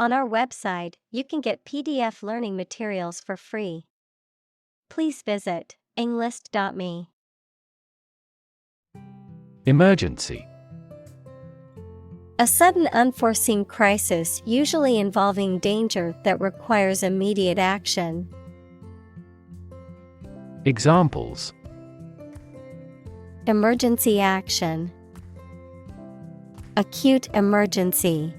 On our website, you can get PDF learning materials for free. Please visit englist.me. Emergency. A sudden unforeseen crisis usually involving danger that requires immediate action. Examples: Emergency action. Acute emergency.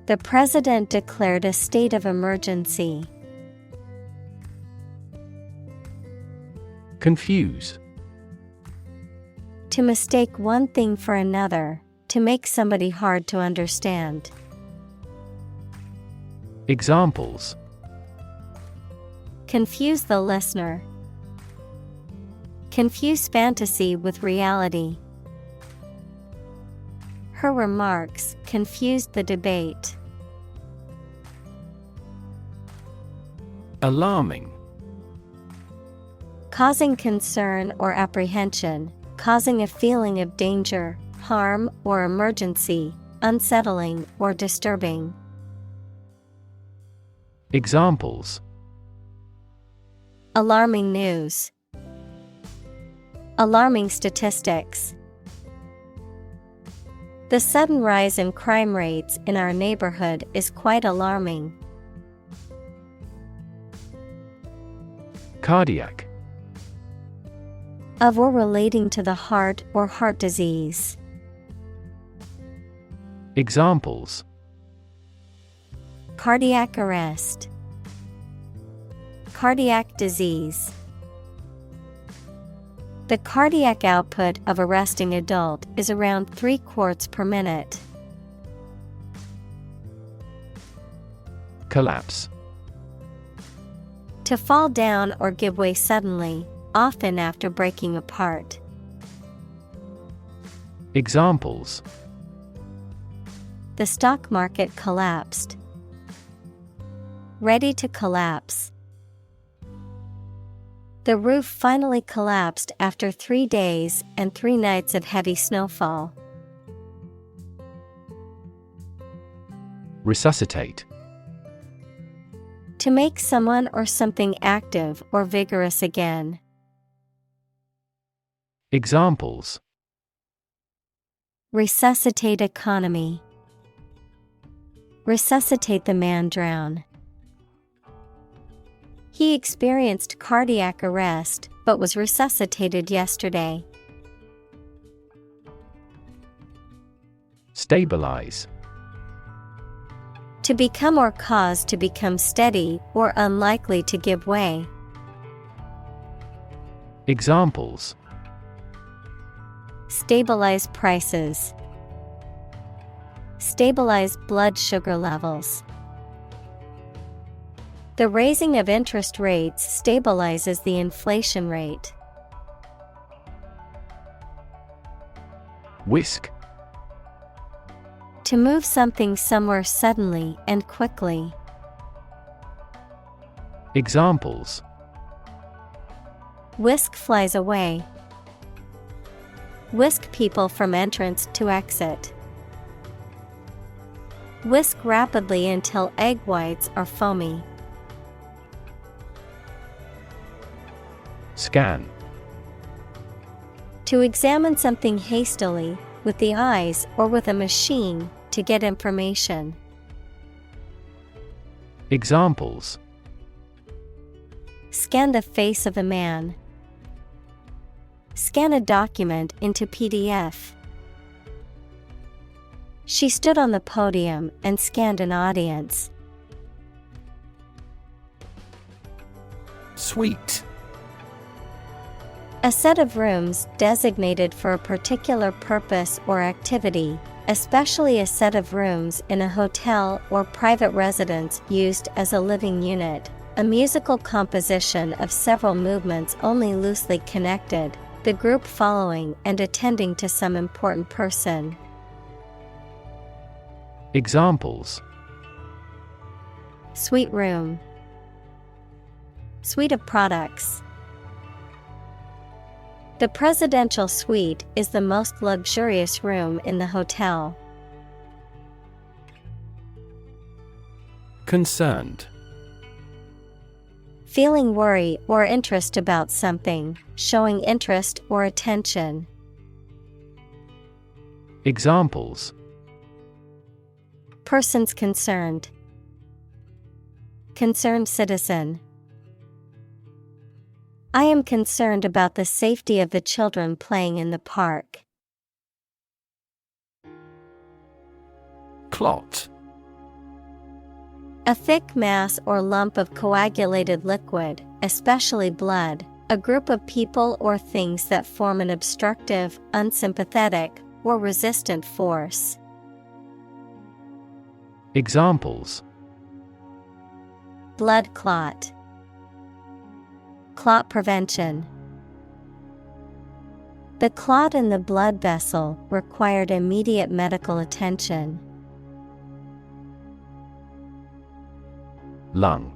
The president declared a state of emergency. Confuse. To mistake one thing for another, to make somebody hard to understand. Examples: Confuse the listener. Confuse fantasy with reality. Her remarks confused the debate. Alarming. Causing concern or apprehension, causing a feeling of danger, harm, or emergency, unsettling or disturbing. Examples: Alarming news. Alarming statistics. The sudden rise in crime rates in our neighborhood is quite alarming. Cardiac. Of or relating to the heart or heart disease. Examples: Cardiac arrest. Cardiac disease. The cardiac output of a resting adult is around 3 quarts per minute. Collapse. To fall down or give way suddenly, often after breaking apart. Examples: The stock market collapsed. Ready to collapse. The roof finally collapsed after 3 days and 3 nights of heavy snowfall. Resuscitate. To make someone or something active or vigorous again. Examples: Resuscitate economy. Resuscitate the man drown. He experienced cardiac arrest but was resuscitated yesterday. Stabilize. To become or cause to become steady or unlikely to give way. Examples: Stabilize prices. Stabilize blood sugar levels. The raising of interest rates stabilizes the inflation rate. Whisk. To move something somewhere suddenly and quickly. Examples: Whisk flies away. Whisk people from entrance to exit. Whisk rapidly until egg whites are foamy. Scan. To examine something hastily, with the eyes or with a machine, to get information. Examples: Scan the face of a man. Scan a document into PDF. She stood on the podium and scanned an audience. Suite. A set of rooms designated for a particular purpose or activity, especially a set of rooms in a hotel or private residence used as a living unit. A musical composition of several movements only loosely connected, the group following and attending to some important person. Examples: Suite room. Suite of products. The presidential suite is the most luxurious room in the hotel. Concerned. Feeling worry or interest about something, showing interest or attention. Examples: Persons concerned. Concerned citizen. I am concerned about the safety of the children playing in the park. Clot. A thick mass or lump of coagulated liquid, especially blood, a group of people or things that form an obstructive, unsympathetic, or resistant force. Examples: Blood clot. Clot prevention. The clot in the blood vessel required immediate medical attention. Lung.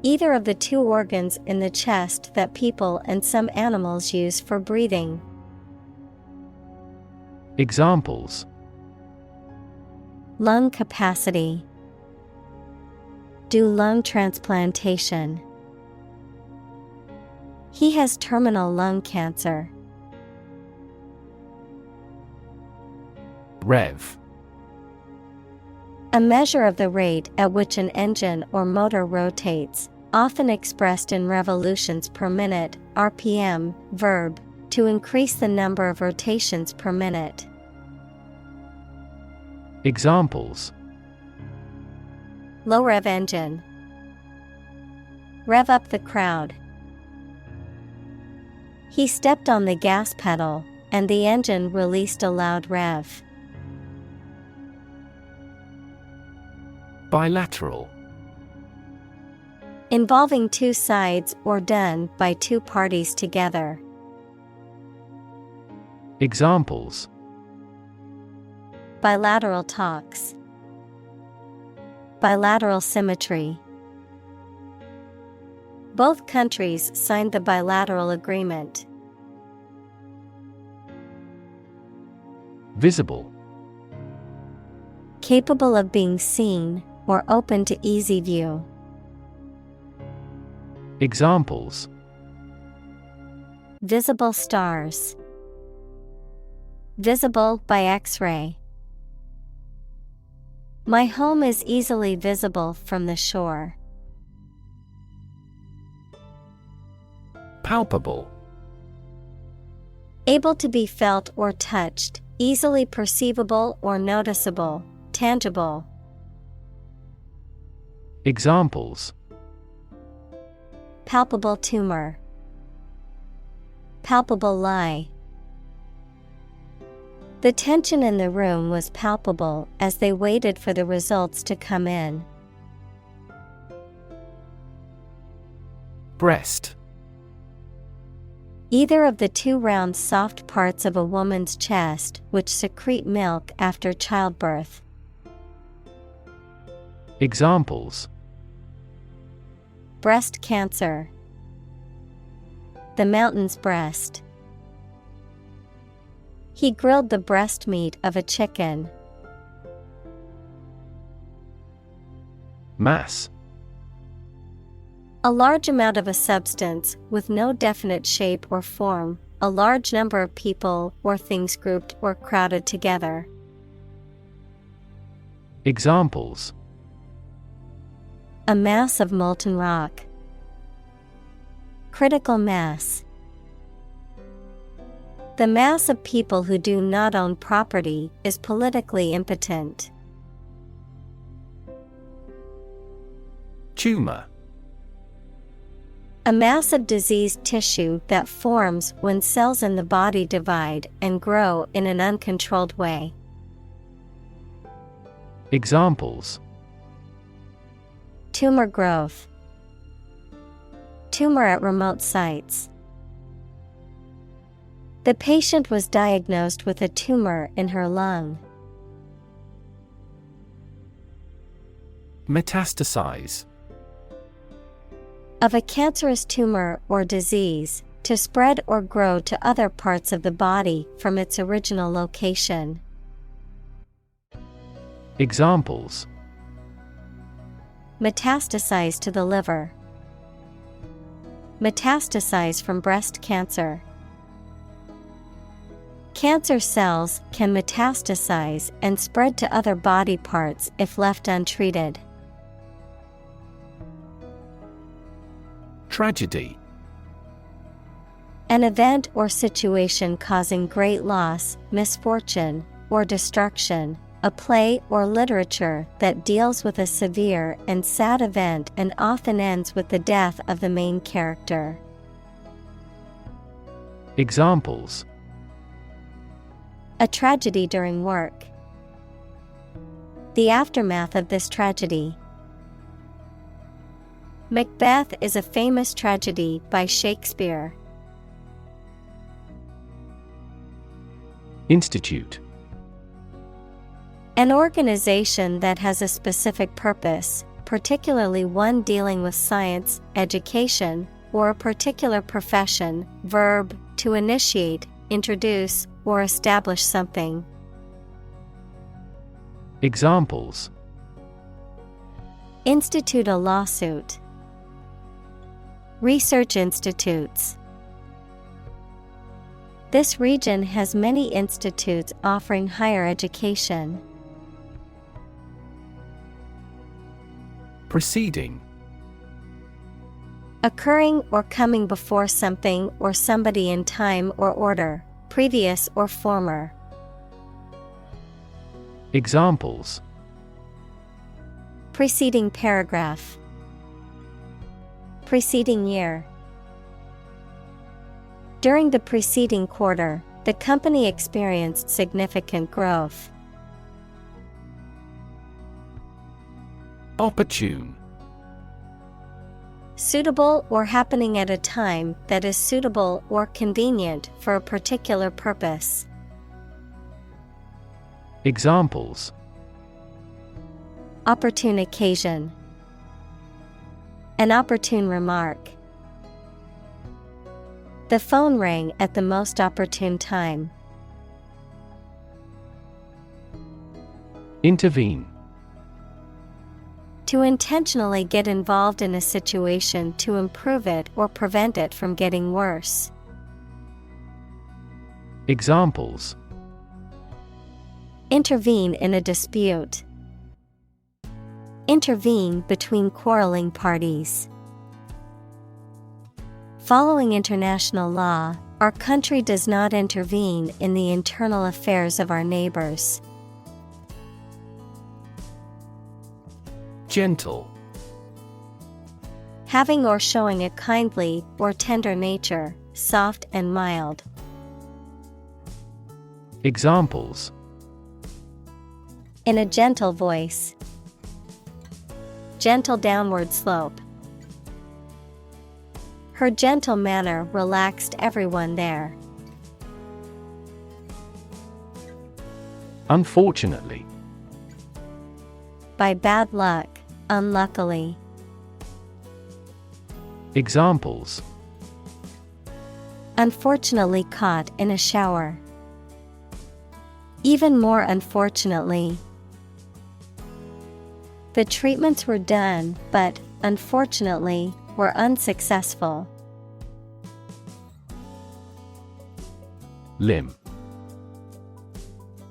Either of the two organs in the chest that people and some animals use for breathing. Examples: Lung capacity. Do lung transplantation. He has terminal lung cancer. Rev. A measure of the rate at which an engine or motor rotates, often expressed in revolutions per minute, RPM, verb, to increase the number of rotations per minute. Examples: Low rev engine. Rev up the crowd. He stepped on the gas pedal, and the engine released a loud rev. Bilateral. Involving two sides or done by two parties together. Examples: Bilateral talks. Bilateral symmetry. Both countries signed the bilateral agreement. Visible. Capable of being seen, or open to easy view. Examples: Visible stars. Visible by X-ray. My home is easily visible from the shore. Palpable. Able to be felt or touched, easily perceivable or noticeable, tangible. Examples: Palpable tumor. Palpable lie. The tension in the room was palpable as they waited for the results to come in. Breast. Either of the two round soft parts of a woman's chest which secrete milk after childbirth. Examples: Breast cancer. The mountain's breast. He grilled the breast meat of a chicken. Mass. A large amount of a substance with no definite shape or form, a large number of people or things grouped or crowded together. Examples: A mass of molten rock. Critical mass. The mass of people who do not own property is politically impotent. Tumor. A mass of diseased tissue that forms when cells in the body divide and grow in an uncontrolled way. Examples: Tumor growth. Tumor at remote sites. The patient was diagnosed with a tumor in her lung. Metastasize. Of a cancerous tumor or disease, to spread or grow to other parts of the body from its original location. Examples: Metastasize to the liver. Metastasize from breast cancer. Cancer cells can metastasize and spread to other body parts if left untreated. Tragedy. An event or situation causing great loss, misfortune, or destruction. A play or literature that deals with a severe and sad event and often ends with the death of the main character. Examples: A tragedy during work. The aftermath of this tragedy. Macbeth is a famous tragedy by Shakespeare. Institute. An organization that has a specific purpose, particularly one dealing with science, education, or a particular profession. Verb, to initiate, introduce, or establish something. Examples: Institute a lawsuit. Research institutes. This region has many institutes offering higher education. Preceding. Occurring or coming before something or somebody in time or order, previous or former. Examples: Preceding paragraph. Preceding year. During the preceding quarter, the company experienced significant growth. Opportune. Suitable or happening at a time that is suitable or convenient for a particular purpose. Examples: Opportune occasion. An opportune remark. The phone rang at the most opportune time. Intervene. To intentionally get involved in a situation to improve it or prevent it from getting worse. Examples: Intervene in a dispute. Intervene between quarreling parties. Following international law, our country does not intervene in the internal affairs of our neighbors. Gentle. Having or showing a kindly or tender nature, soft and mild. Examples: In a gentle voice. Gentle downward slope. Her gentle manner relaxed everyone there. Unfortunately. By bad luck, unluckily. Examples: Unfortunately caught in a shower. Even more unfortunately. The treatments were done, but, unfortunately, were unsuccessful. Limb.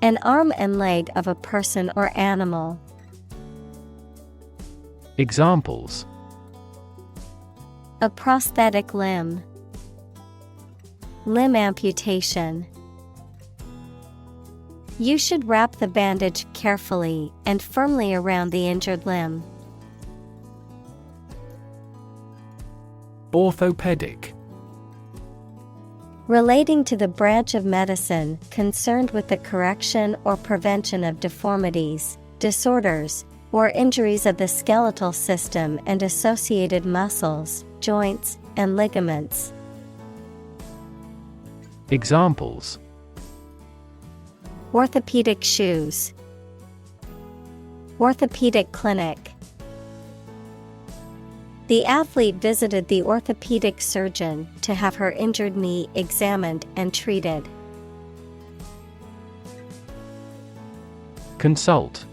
An arm and leg of a person or animal. Examples: A prosthetic limb. Limb amputation. You should wrap the bandage carefully and firmly around the injured limb. Orthopedic. Relating to the branch of medicine concerned with the correction or prevention of deformities, disorders, or injuries of the skeletal system and associated muscles, joints, and ligaments. Examples: Orthopedic shoes. Orthopedic clinic. The athlete visited the orthopedic surgeon to have her injured knee examined and treated. Consult.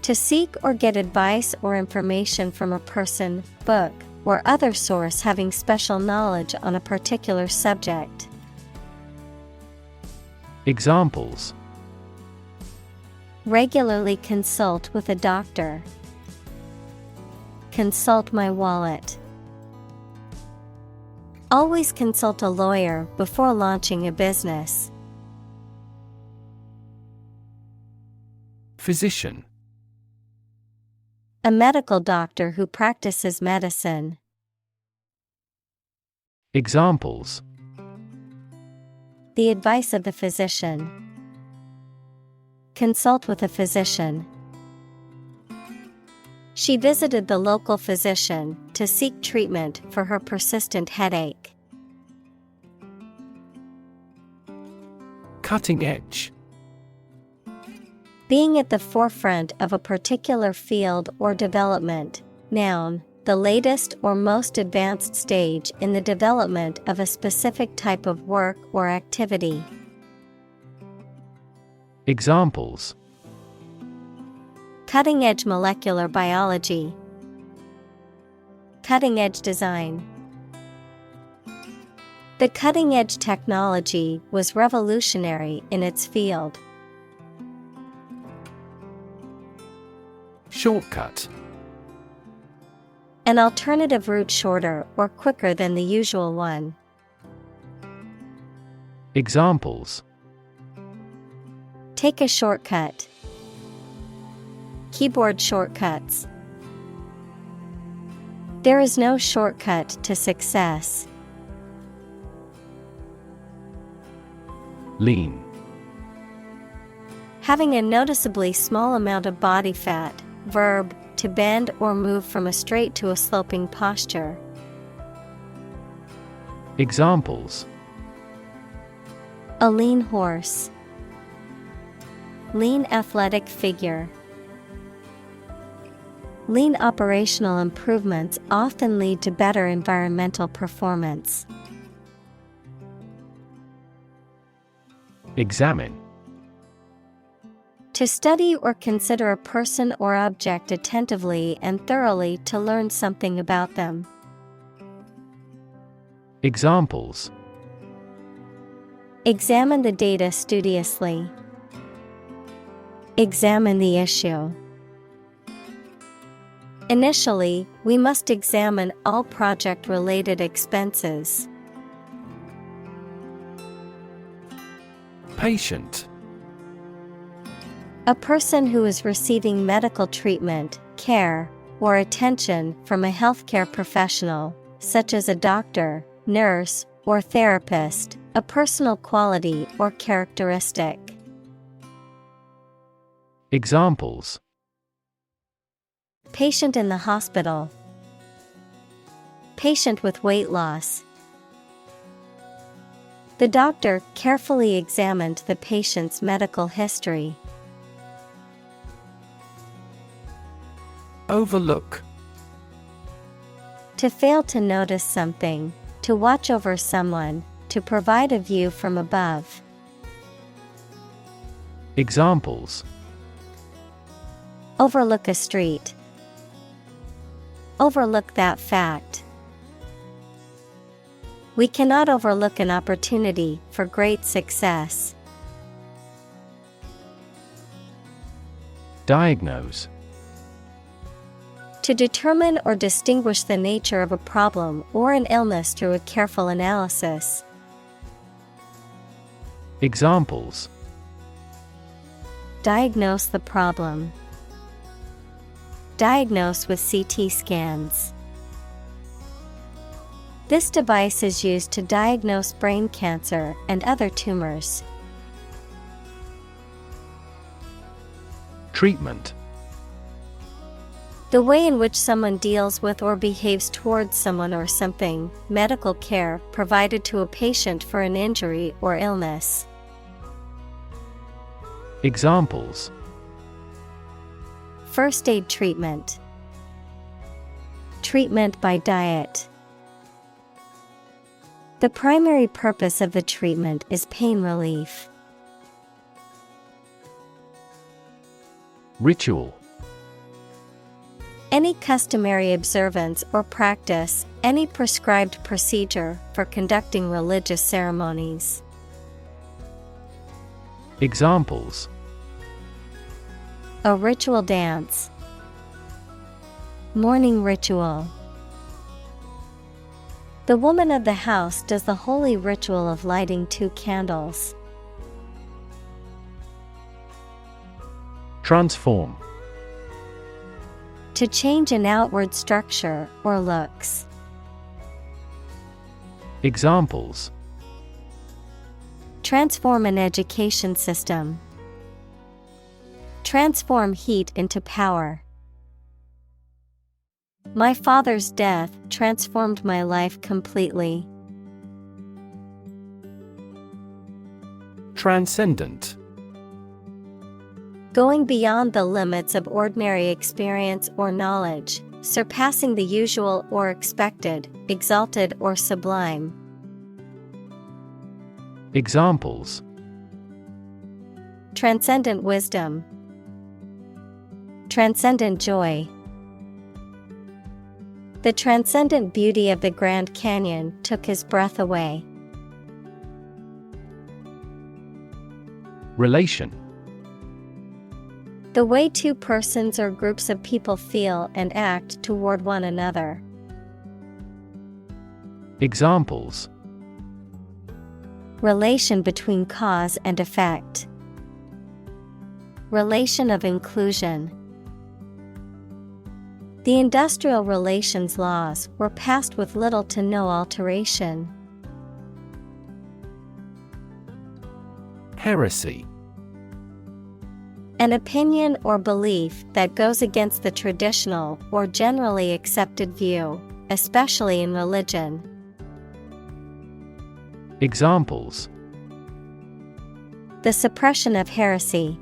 To seek or get advice or information from a person, book, or other source having special knowledge on a particular subject. Examples: Regularly consult with a doctor. Consult my wallet. Always consult a lawyer before launching a business. Physician. A medical doctor who practices medicine. Examples: The advice of the physician. Consult with a physician. She visited the local physician to seek treatment for her persistent headache. Cutting edge. Being at the forefront of a particular field or development. Noun, the latest or most advanced stage in the development of a specific type of work or activity. Examples: Cutting-edge molecular biology. Cutting-edge design. The cutting-edge technology was revolutionary in its field. Shortcut. An alternative route shorter or quicker than the usual one. Examples: Take a shortcut. Keyboard shortcuts. There is no shortcut to success. Lean. Having a noticeably small amount of body fat. Verb, to bend or move from a straight to a sloping posture. Examples: A lean horse. Lean athletic figure. Lean operational improvements often lead to better environmental performance. Examine. To study or consider a person or object attentively and thoroughly to learn something about them. Examples: Examine the data studiously. Examine the issue. Initially, we must examine all project-related expenses. Patient. A person who is receiving medical treatment, care, or attention from a healthcare professional, such as a doctor, nurse, or therapist, a personal quality or characteristic. Examples: Patient in the hospital. Patient with weight loss. The doctor carefully examined the patient's medical history. Overlook. To fail to notice something, to watch over someone, to provide a view from above. Examples: Overlook a street. Overlook that fact. We cannot overlook an opportunity for great success. Diagnose. To determine or distinguish the nature of a problem or an illness through a careful analysis. Examples: Diagnose the problem. Diagnose with CT scans. This device is used to diagnose brain cancer and other tumors. Treatment. The way in which someone deals with or behaves towards someone or something, medical care provided to a patient for an injury or illness. Examples: First aid treatment. Treatment by diet. The primary purpose of the treatment is pain relief. Ritual. Any customary observance or practice, any prescribed procedure for conducting religious ceremonies. Examples: A ritual dance. Morning ritual. The woman of the house does the holy ritual of lighting 2 candles. Transform. To change an outward structure or looks. Examples: Transform an education system. Transform heat into power. My father's death transformed my life completely. Transcendent. Going beyond the limits of ordinary experience or knowledge, surpassing the usual or expected, exalted or sublime. Examples: Transcendent wisdom. Transcendent joy. The transcendent beauty of the Grand Canyon took his breath away. Relation. The way 2 persons or groups of people feel and act toward one another. Examples: Relation between cause and effect. Relation of inclusion. The industrial relations laws were passed with little to no alteration. Heresy. An opinion or belief that goes against the traditional or generally accepted view, especially in religion. Examples: The suppression of heresy.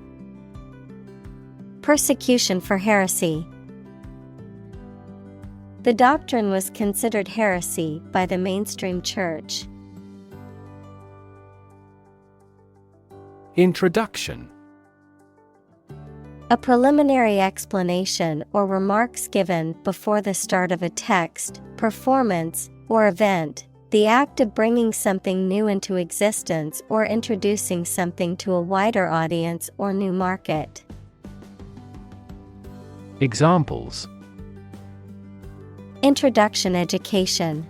Persecution for heresy. The doctrine was considered heresy by the mainstream church. Introduction. A preliminary explanation or remarks given before the start of a text, performance, or event, the act of bringing something new into existence or introducing something to a wider audience or new market. Examples: Introduction education.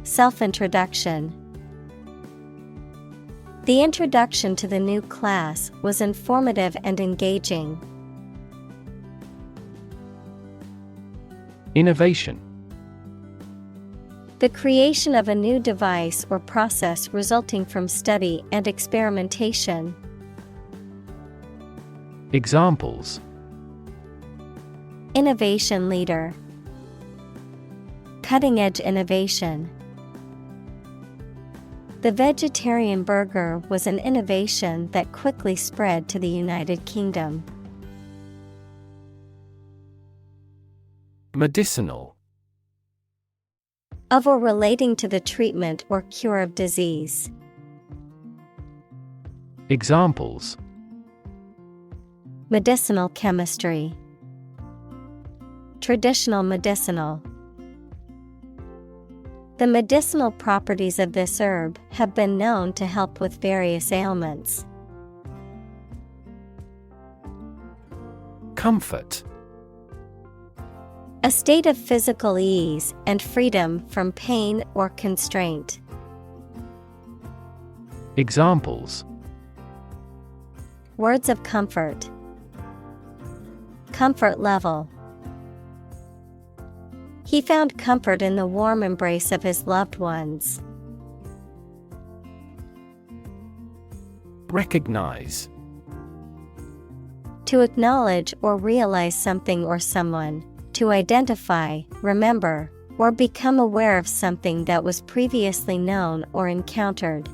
Self-introduction. The introduction to the new class was informative and engaging. Innovation. The creation of a new device or process resulting from study and experimentation. Examples: Innovation leader. Cutting-edge innovation. The vegetarian burger was an innovation that quickly spread to the United Kingdom. Medicinal. Of or relating to the treatment or cure of disease. Examples: Medicinal chemistry. Traditional medicinal. The medicinal properties of this herb have been known to help with various ailments. Comfort. A state of physical ease and freedom from pain or constraint. Examples: Words of comfort. Comfort level. He found comfort in the warm embrace of his loved ones. Recognize. To acknowledge or realize something or someone, to identify, remember, or become aware of something that was previously known or encountered.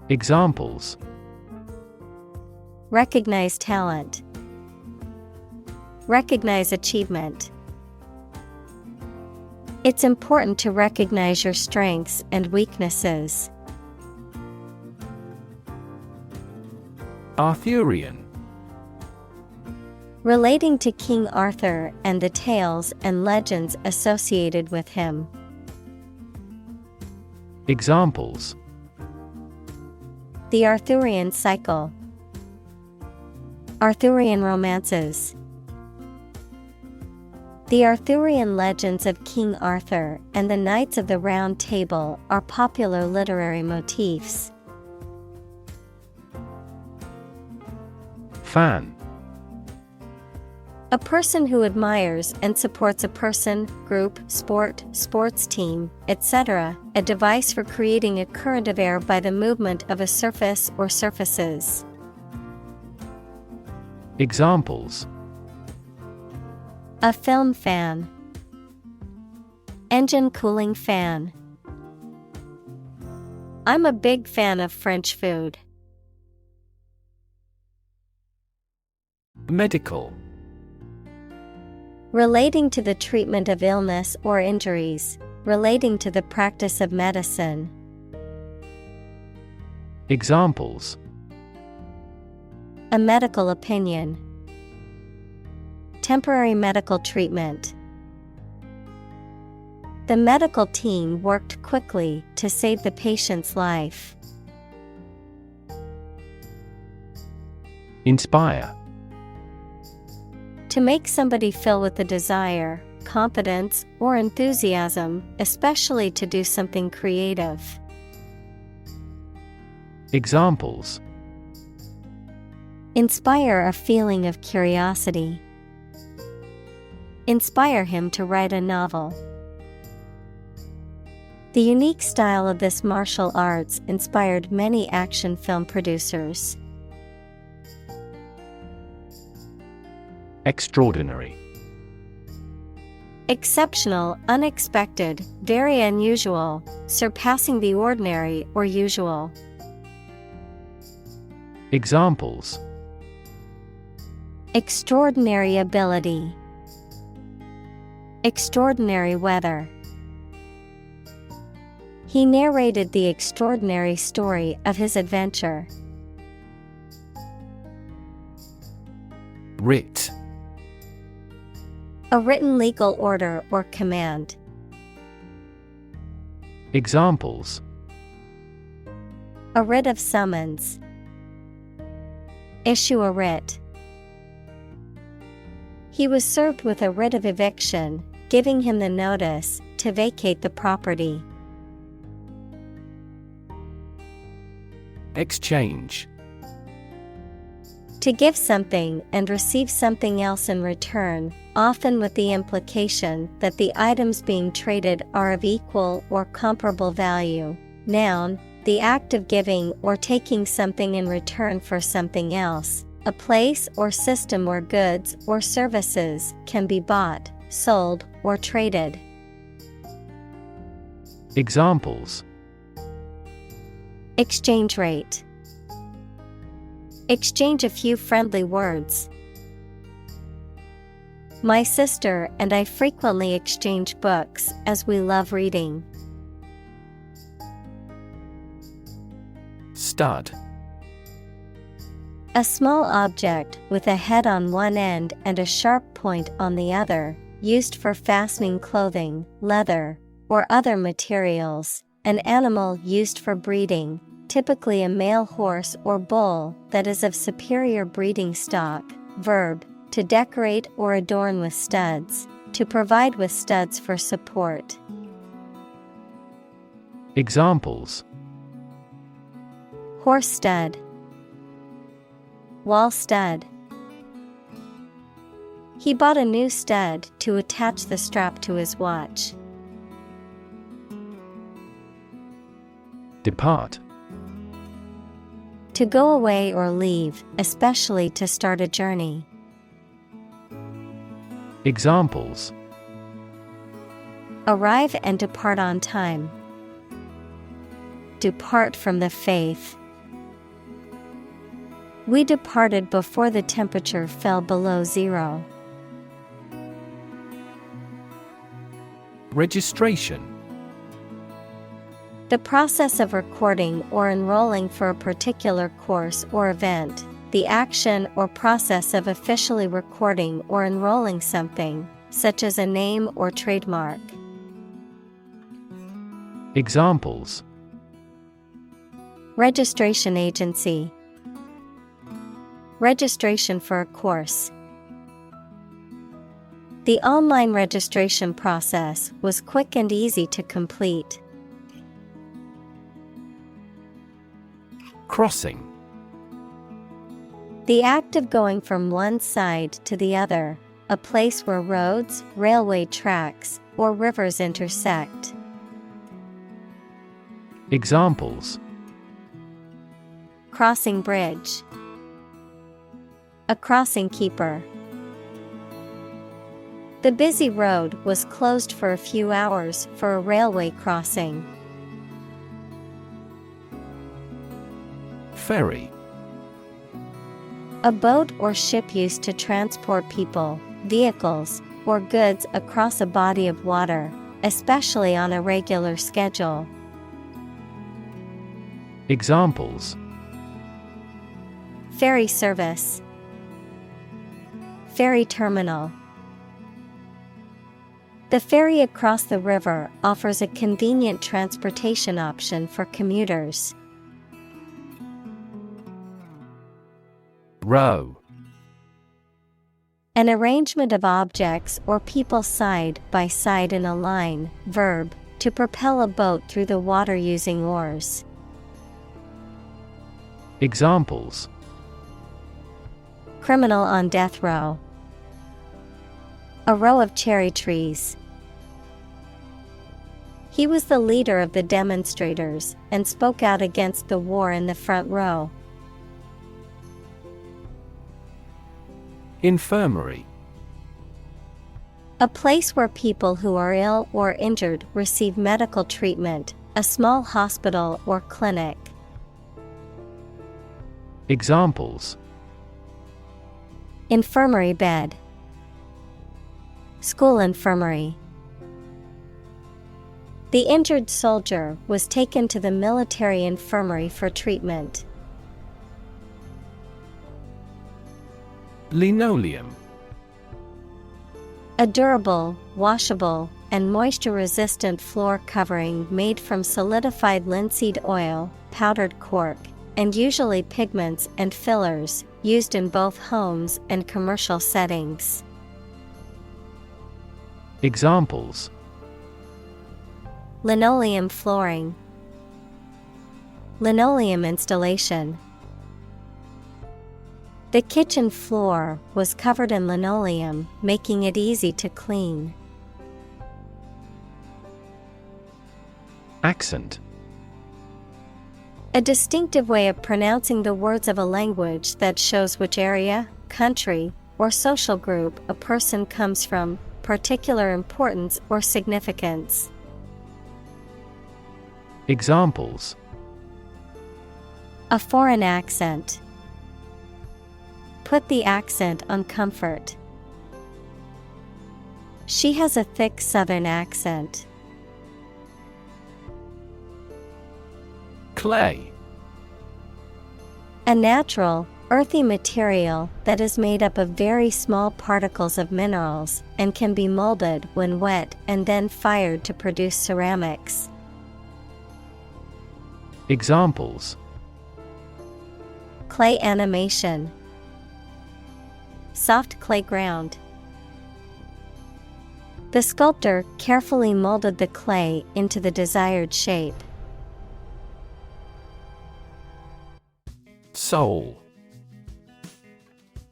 Examples: Recognize talent. Recognize achievement. It's important to recognize your strengths and weaknesses. Arthurian. Relating to King Arthur and the tales and legends associated with him. Examples: The Arthurian cycle. Arthurian romances. The Arthurian legends of King Arthur and the Knights of the Round Table are popular literary motifs. Fan. A person who admires and supports a person, group, sport, sports team, etc., a device for creating a current of air by the movement of a surface or surfaces. Examples: A film fan. Engine cooling fan. I'm a big fan of French food. Medical. Relating to the treatment of illness or injuries, relating to the practice of medicine. Examples: A medical opinion. Temporary medical treatment. The medical team worked quickly to save the patient's life. Inspire. To make somebody feel with a desire, confidence, or enthusiasm, especially to do something creative. Examples: Inspire a feeling of curiosity. Inspire him to write a novel. The unique style of this martial arts inspired many action film producers. Extraordinary. Exceptional, unexpected, very unusual, surpassing the ordinary or usual. Examples: Extraordinary ability. Extraordinary weather. He narrated the extraordinary story of his adventure. Writ. A written legal order or command. Examples: A writ of summons. Issue a writ. He was served with a writ of eviction, giving him the notice to vacate the property. Exchange. To give something and receive something else in return, often with the implication that the items being traded are of equal or comparable value. Noun, the act of giving or taking something in return for something else, a place or system where goods or services can be bought, sold, or traded. Examples: Exchange rate. Exchange a few friendly words. My sister and I frequently exchange books as we love reading. Stud. A small object with a head on one end and a sharp point on the other, used for fastening clothing, leather, or other materials. An animal used for breeding, typically a male horse or bull that is of superior breeding stock. Verb, to decorate or adorn with studs, to provide with studs for support. Examples: Horse stud. Wall stud. He bought a new stud to attach the strap to his watch. Depart. To go away or leave, especially to start a journey. Examples: Arrive and depart on time. Depart from the faith. We departed before the temperature fell below zero. Registration. The process of recording or enrolling for a particular course or event, the action or process of officially recording or enrolling something, such as a name or trademark. Examples: Registration agency. Registration for a course. The online registration process was quick and easy to complete. Crossing. The act of going from one side to the other, a place where roads, railway tracks, or rivers intersect. Examples: Crossing bridge. A crossing keeper. The busy road was closed for a few hours for a railway crossing. Ferry. A boat or ship used to transport people, vehicles, or goods across a body of water, especially on a regular schedule. Examples: Ferry service. Ferry terminal. The ferry across the river offers a convenient transportation option for commuters. Row. An arrangement of objects or people side by side in a line, verb, to propel a boat through the water using oars. Examples: Criminal on death row. A row of cherry trees. He was the leader of the demonstrators and spoke out against the war in the front row. Infirmary. A place where people who are ill or injured receive medical treatment, a small hospital or clinic. Examples: Infirmary bed. School infirmary. The injured soldier was taken to the military infirmary for treatment. Linoleum. A durable, washable, and moisture-resistant floor covering made from solidified linseed oil, powdered cork, and usually pigments and fillers, used in both homes and commercial settings. Examples: Linoleum flooring. Linoleum installation. The kitchen floor was covered in linoleum, making it easy to clean. Accent. A distinctive way of pronouncing the words of a language that shows which area, country, or social group a person comes from, particular importance or significance. Examples: A foreign accent. Put the accent on comfort. She has a thick Southern accent. Clay. A natural, earthy material that is made up of very small particles of minerals and can be molded when wet and then fired to produce ceramics. Examples: Clay animation. Soft clay ground. The sculptor carefully molded the clay into the desired shape. Soul.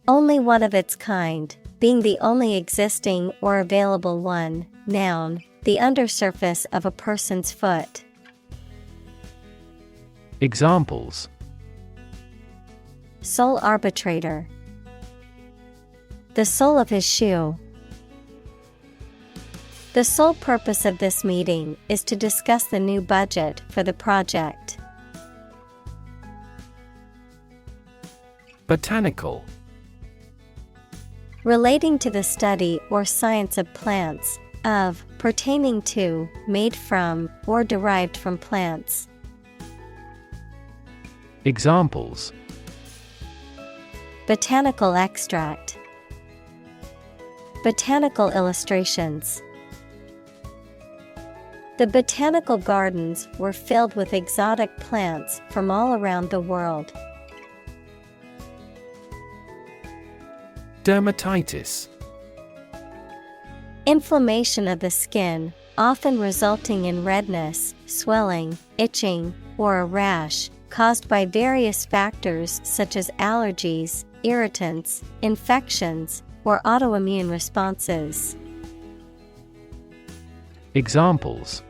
Only one of its kind, being the only existing or available one. Noun, the undersurface of a person's foot. Examples: Sole arbitrator. The sole of his shoe. The sole purpose of this meeting is to discuss the new budget for the project. Botanical. Relating to the study or science of plants, of, pertaining to, made from, or derived from plants. Examples: Botanical extract. Botanical illustrations. The botanical gardens were filled with exotic plants from all around the world. Dermatitis. Inflammation of the skin, often resulting in redness, swelling, itching, or a rash, caused by various factors such as allergies, irritants, infections, or autoimmune responses. Examples: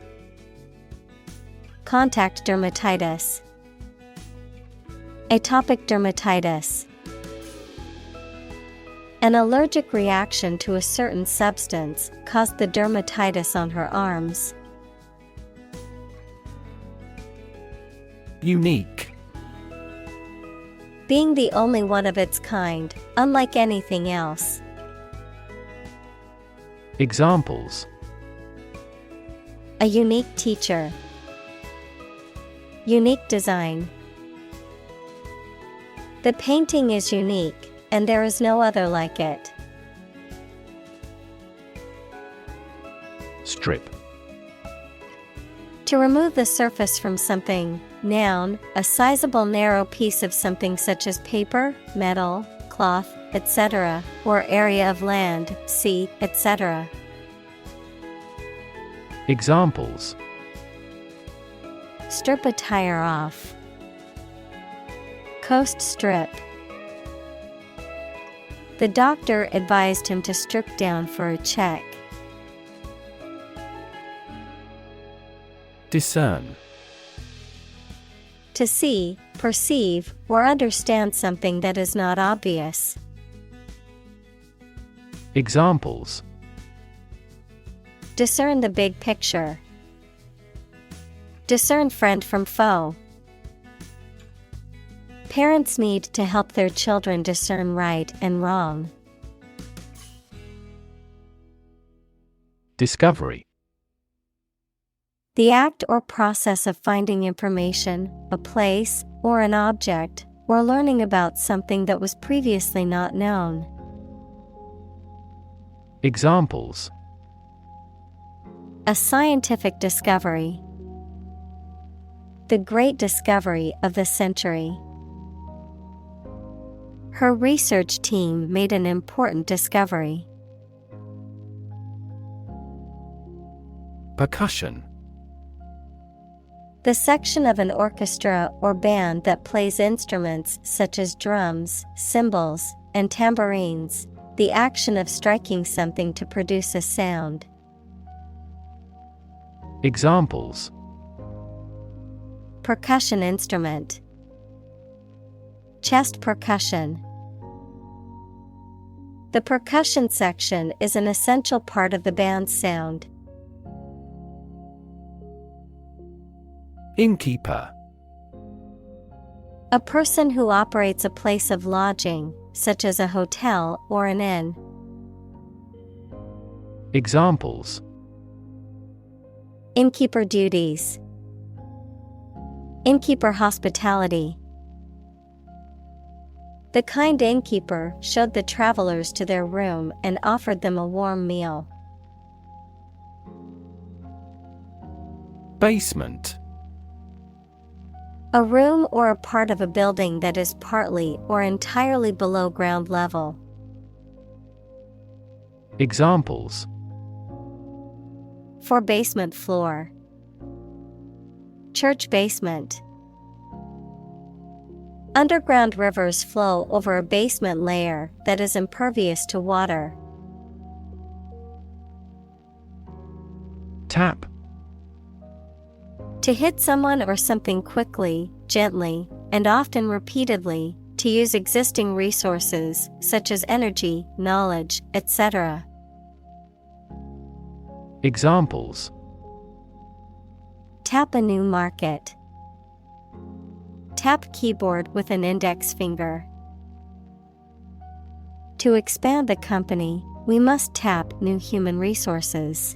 contact dermatitis, atopic dermatitis. An allergic reaction to a certain substance caused the dermatitis on her arms. Unique. Being the only one of its kind, unlike anything else. Examples: a unique teacher, unique design. The painting is unique, and there is no other like it. Strip. To remove the surface from something. Noun, a sizable narrow piece of something such as paper, metal, cloth, etc., or area of land, sea, etc. Examples: strip a tire off, coast strip. The doctor advised him to strip down for a check. Discern. To see, perceive, or understand something that is not obvious. Examples: discern the big picture, discern friend from foe. Parents need to help their children discern right and wrong. Discovery. The act or process of finding information, a place, or an object, or learning about something that was previously not known. Examples: a scientific discovery, the great discovery of the century. Her research team made an important discovery. Percussion. The section of an orchestra or band that plays instruments such as drums, cymbals, and tambourines, the action of striking something to produce a sound. Examples: percussion instrument, chest percussion. The percussion section is an essential part of the band's sound. Innkeeper. A person who operates a place of lodging, such as a hotel or an inn. Examples: innkeeper duties, innkeeper hospitality. The kind innkeeper showed the travelers to their room and offered them a warm meal. Basement. A room or a part of a building that is partly or entirely below ground level. Examples: for basement floor, church basement. Underground rivers flow over a basement layer that is impervious to water. Tap. To hit someone or something quickly, gently, and often repeatedly, to use existing resources, such as energy, knowledge, etc. Examples: tap a new market, tap keyboard with an index finger. To expand the company, we must tap new human resources.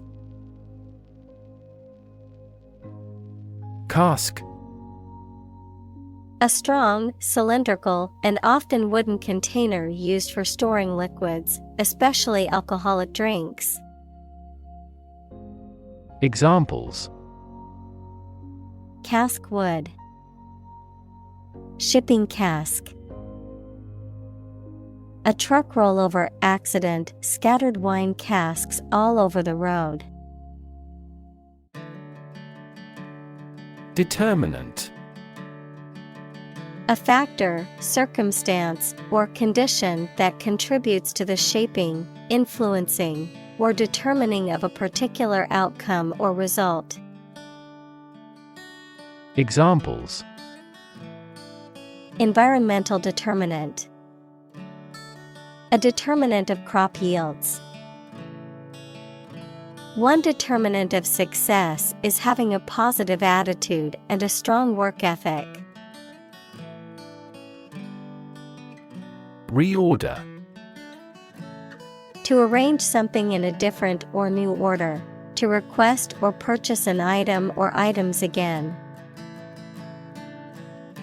Cask. A strong, cylindrical, and often wooden container used for storing liquids, especially alcoholic drinks. Examples: Cask wood. Shipping cask. A truck rollover accident scattered wine casks all over the road. Determinant. A factor, circumstance, or condition that contributes to the shaping, influencing, or determining of a particular outcome or result. Examples: Environmental determinant. A determinant of crop yields. One determinant of success is having a positive attitude and a strong work ethic. Reorder. To arrange something in a different or new order. To request or purchase an item or items again.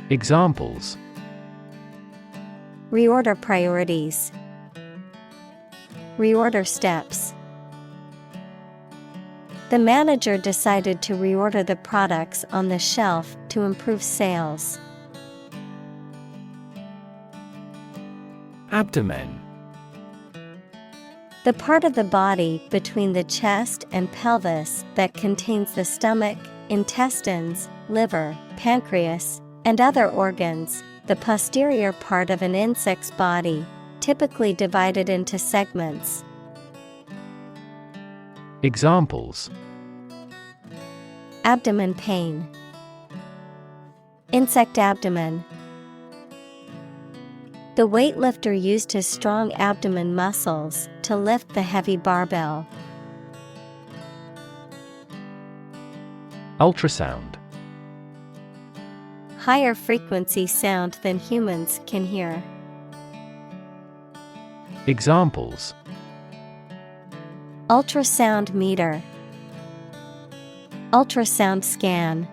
Examples: Reorder priorities. Reorder steps. The manager decided to reorder the products on the shelf to improve sales. Abdomen. The part of the body between the chest and pelvis that contains the stomach, intestines, liver, pancreas, and other organs, the posterior part of an insect's body, typically divided into segments. Examples: Abdomen pain. Insect abdomen. The weightlifter used his strong abdomen muscles to lift the heavy barbell. Ultrasound. Higher frequency sound than humans can hear. Examples: Ultrasound meter. Ultrasound scan.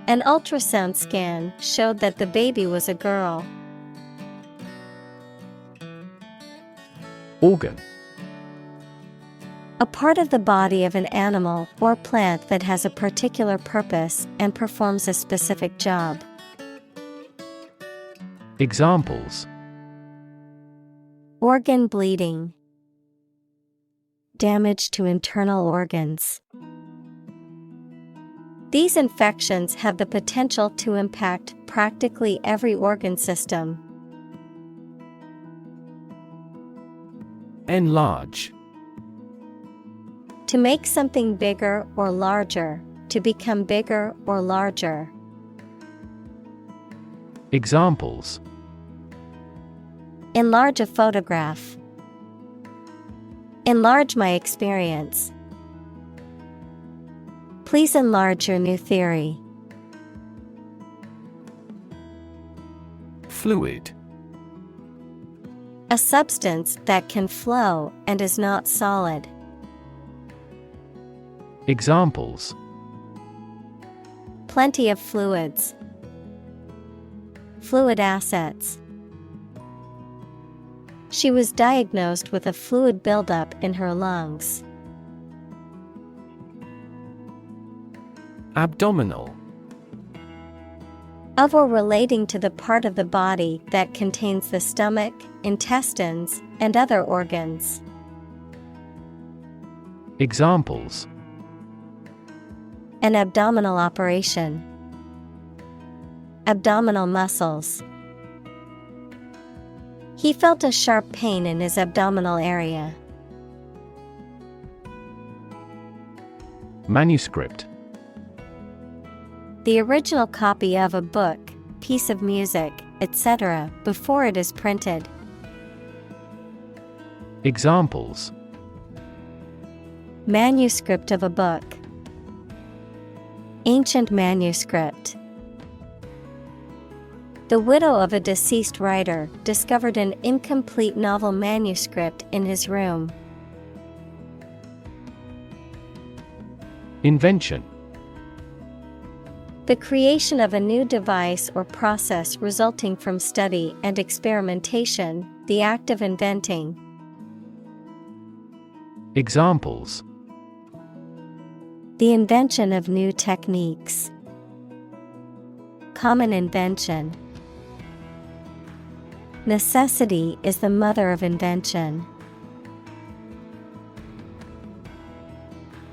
An ultrasound scan showed that the baby was a girl. Organ. A part of the body of an animal or plant that has a particular purpose and performs a specific job. Examples: Organ bleeding. Damage to internal organs. These infections have the potential to impact practically every organ system. Enlarge. To make something bigger or larger, to become bigger or larger. Examples: Enlarge a photograph. Enlarge my experience. Please enlarge your new theory. Fluid. A substance that can flow and is not solid. Examples: Plenty of fluids. Fluid assets. She was diagnosed with a fluid buildup in her lungs. Abdominal. Of or relating to the part of the body that contains the stomach, intestines, and other organs. Examples: An abdominal operation. Abdominal muscles. He felt a sharp pain in his abdominal area. Manuscript. The original copy of a book, piece of music, etc., before it is printed. Examples: Manuscript of a book. Ancient manuscript. The widow of a deceased writer discovered an incomplete novel manuscript in his room. Invention. The creation of a new device or process resulting from study and experimentation, the act of inventing. Examples: The invention of new techniques. Common invention. Necessity is the mother of invention.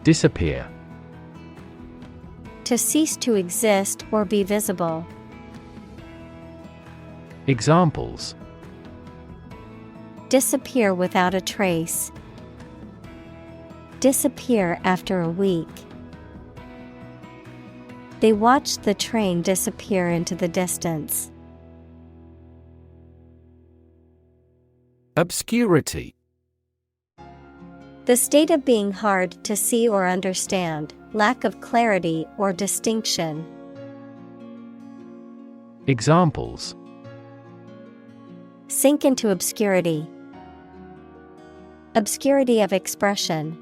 Disappear. To cease to exist or be visible. Examples: Disappear without a trace. Disappear after a week. They watched the train disappear into the distance. Obscurity. The state of being hard to see or understand, lack of clarity or distinction. Examples: Sink into obscurity. Obscurity of expression.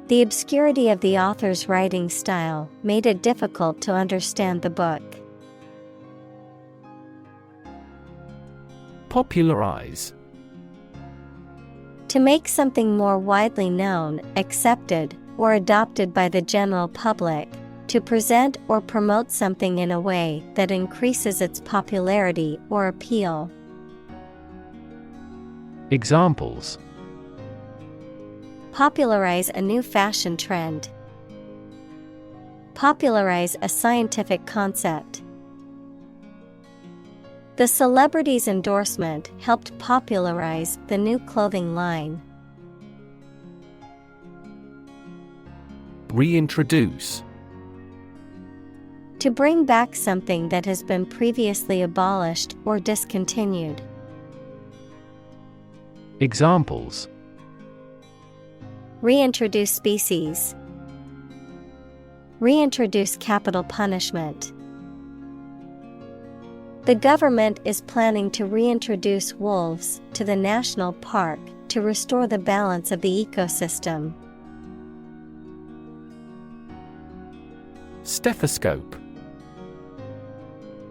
The obscurity of the author's writing style made it difficult to understand the book. Popularize. To make something more widely known, accepted, or adopted by the general public, to present or promote something in a way that increases its popularity or appeal. Examples: Popularize a new fashion trend. Popularize a scientific concept. The celebrity's endorsement helped popularize the new clothing line. Reintroduce. To bring back something that has been previously abolished or discontinued. Examples: Reintroduce species. Reintroduce capital punishment. The government is planning to reintroduce wolves to the national park to restore the balance of the ecosystem. Stethoscope.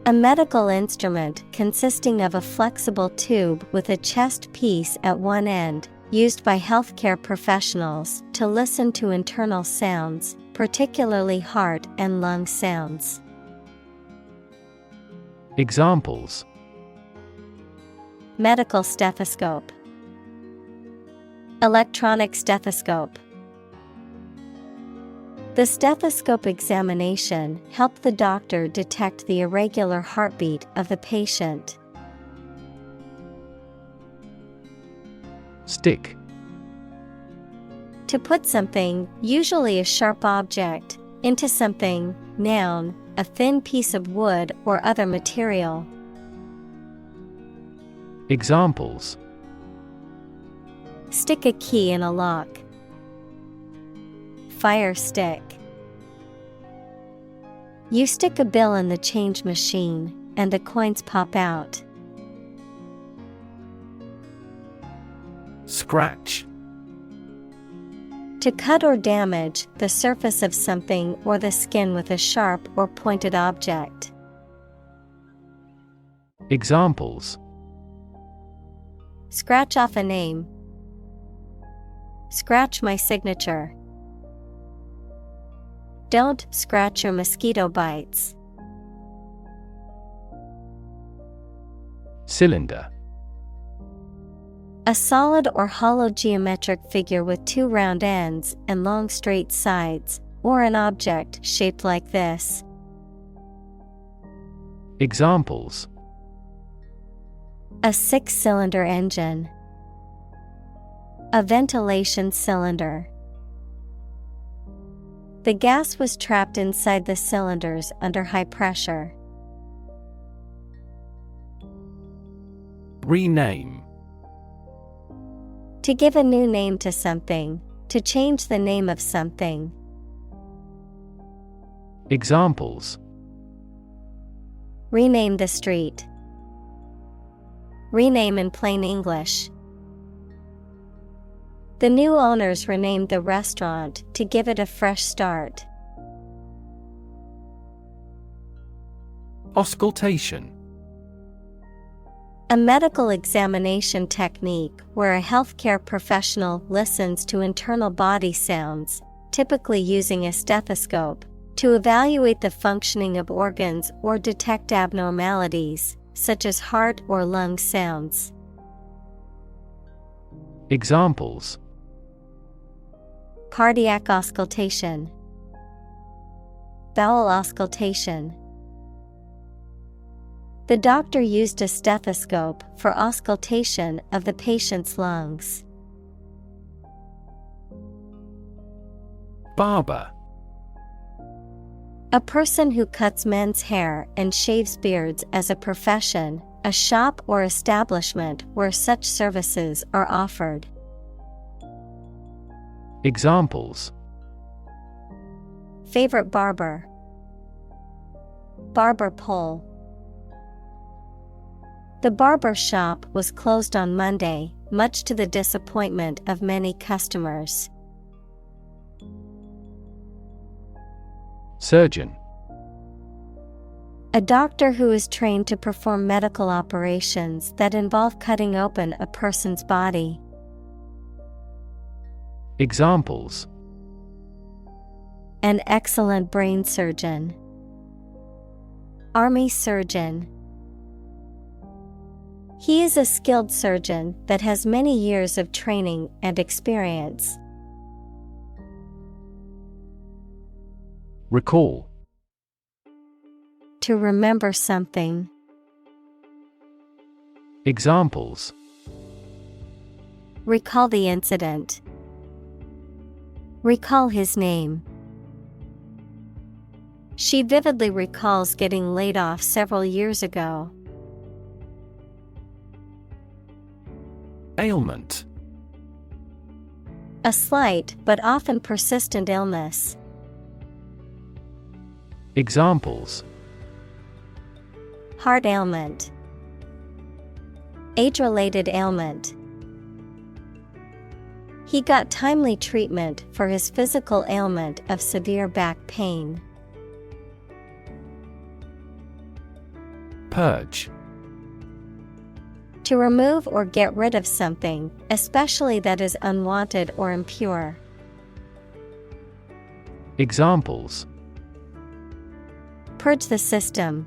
A medical instrument consisting of a flexible tube with a chest piece at one end, used by healthcare professionals to listen to internal sounds, particularly heart and lung sounds. Examples: Medical stethoscope. Electronic stethoscope. The stethoscope examination helped the doctor detect the irregular heartbeat of the patient. Stick. To put something, usually a sharp object, into something, noun, a thin piece of wood or other material. Examples: Stick a key in a lock. Fire stick. You stick a bill in the change machine, and the coins pop out. Scratch. To cut or damage the surface of something or the skin with a sharp or pointed object. Examples: Scratch off a name. Scratch my signature. Don't scratch your mosquito bites. Cylinder. A solid or hollow geometric figure with two round ends and long straight sides, or an object shaped like this. Examples: A 6-cylinder engine. A ventilation cylinder. The gas was trapped inside the cylinders under high pressure. Rename. To give a new name to something, to change the name of something. Examples: Rename the street. Rename in plain English. The new owners renamed the restaurant to give it a fresh start. Auscultation. A medical examination technique where a healthcare professional listens to internal body sounds, typically using a stethoscope, to evaluate the functioning of organs or detect abnormalities, such as heart or lung sounds. Examples: Cardiac auscultation, bowel auscultation. The doctor used a stethoscope for auscultation of the patient's lungs. Barber. A person who cuts men's hair and shaves beards as a profession, a shop or establishment where such services are offered. Examples: Favorite barber, barber pole. The barber shop was closed on Monday, much to the disappointment of many customers. Surgeon. A doctor who is trained to perform medical operations that involve cutting open a person's body. Examples: An excellent brain surgeon, army surgeon. He is a skilled surgeon that has many years of training and experience. Recall. To remember something. Examples: Recall the incident. Recall his name. She vividly recalls getting laid off several years ago. Ailment. A slight but often persistent illness. Examples: Heart ailment, age-related ailment. He got timely treatment for his physical ailment of severe back pain. Purge. To remove or get rid of something, especially that is unwanted or impure. Examples: Purge the system.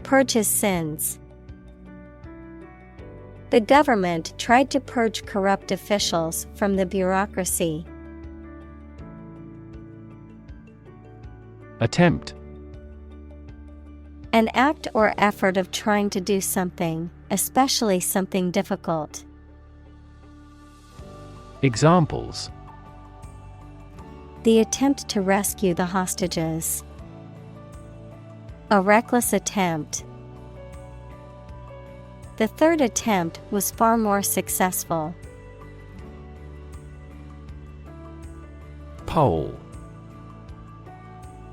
Purge his sins. The government tried to purge corrupt officials from the bureaucracy. Attempt. An act or effort of trying to do something, especially something difficult. Examples: The attempt to rescue the hostages. A reckless attempt. The third attempt was far more successful. Pole.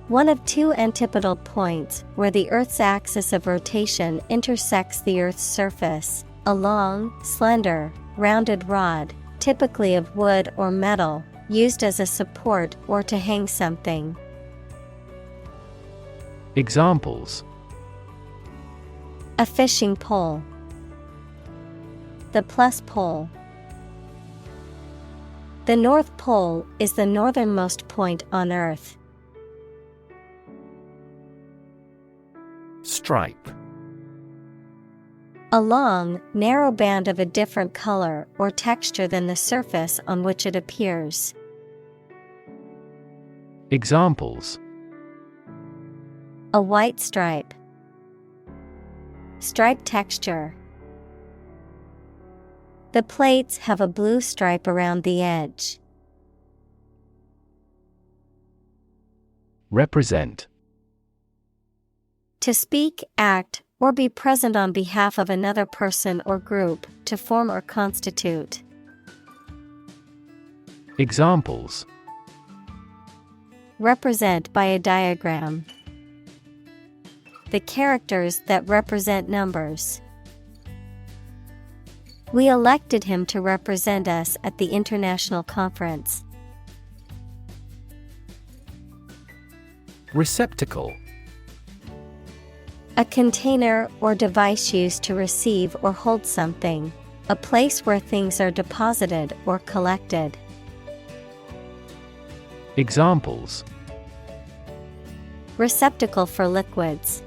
One of two antipodal points where the Earth's axis of rotation intersects the Earth's surface, a long, slender, rounded rod, typically of wood or metal, used as a support or to hang something. Examples: A fishing pole. The plus pole. The North Pole is the northernmost point on Earth. Stripe. A long, narrow band of a different color or texture than the surface on which it appears. Examples: A white stripe. Stripe texture. The plates have a blue stripe around the edge. Represent. To speak, act, or be present on behalf of another person or group, to form or constitute. Examples: Represent by a diagram. The characters that represent numbers. We elected him to represent us at the international conference. Receptacle. A container or device used to receive or hold something, a place where things are deposited or collected. Examples: Receptacle for liquids.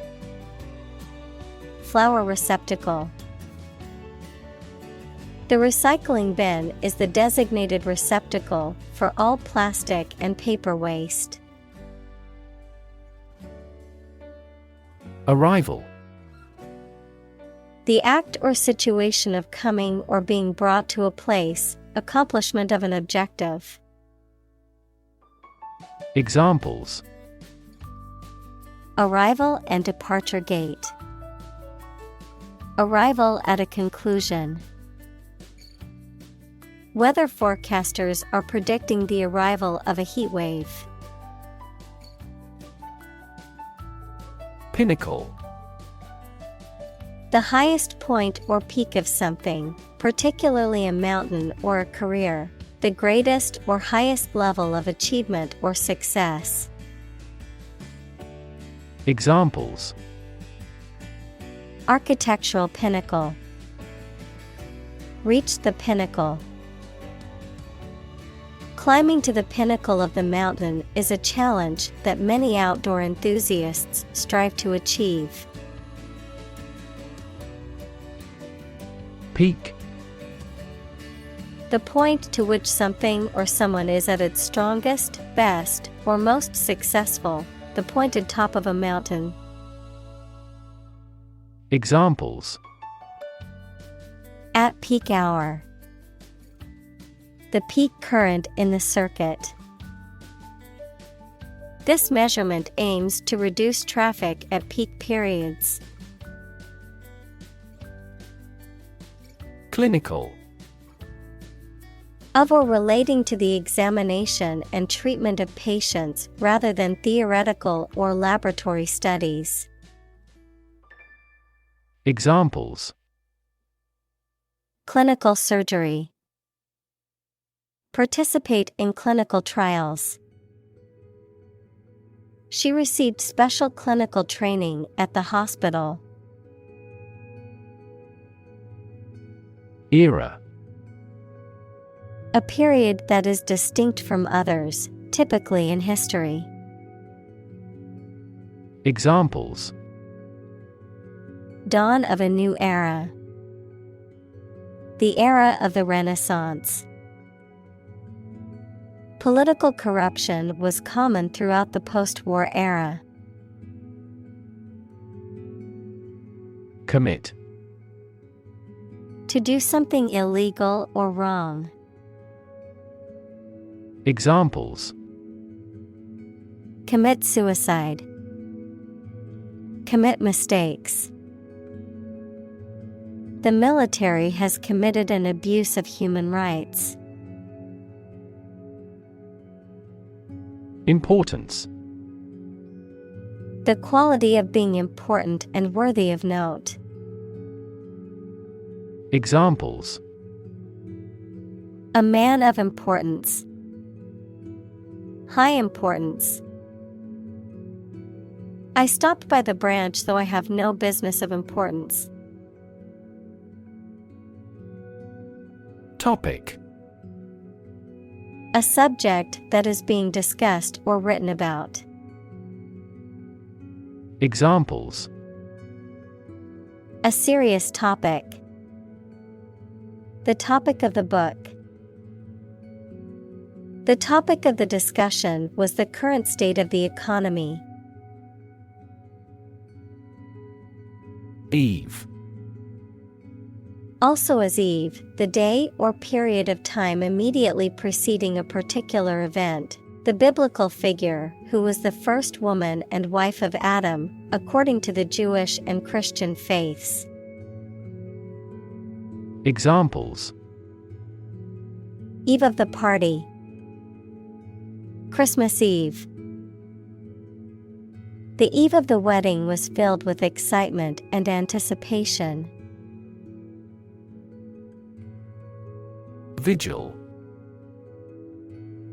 Flower receptacle. The recycling bin is the designated receptacle for all plastic and paper waste. Arrival. The act or situation of coming or being brought to a place, accomplishment of an objective. Examples: Arrival and departure gate. Arrival at a conclusion. Weather forecasters are predicting the arrival of a heat wave. Pinnacle. The highest point or peak of something, particularly a mountain or a career, the greatest or highest level of achievement or success. Examples: Architectural pinnacle. Reach the pinnacle. Climbing to the pinnacle of the mountain is a challenge that many outdoor enthusiasts strive to achieve. Peak. The point to which something or someone is at its strongest, best, or most successful, the pointed top of a mountain. Examples: At peak hour. The peak current in the circuit. This measurement aims to reduce traffic at peak periods. Clinical. Of or relating to the examination and treatment of patients rather than theoretical or laboratory studies. Examples: Clinical surgery. Participate in clinical trials. She received special clinical training at the hospital. Era. A period that is distinct from others, typically in history. Examples: Dawn of a new era. The era of the Renaissance. Political corruption was common throughout the post-war era. Commit. To do something illegal or wrong. Examples: Commit suicide. Commit mistakes. The military has committed an abuse of human rights. Importance. The quality of being important and worthy of note. Examples: A man of importance. High importance. I stopped by the branch though I have no business of importance. Topic. A subject that is being discussed or written about. Examples: A serious topic. The topic of the book. The topic of the discussion was the current state of the economy. Eve. Also as eve, the day or period of time immediately preceding a particular event, the biblical figure who was the first woman and wife of Adam, according to the Jewish and Christian faiths. Examples: Eve of the party. Christmas Eve. The eve of the wedding was filled with excitement and anticipation. Vigil.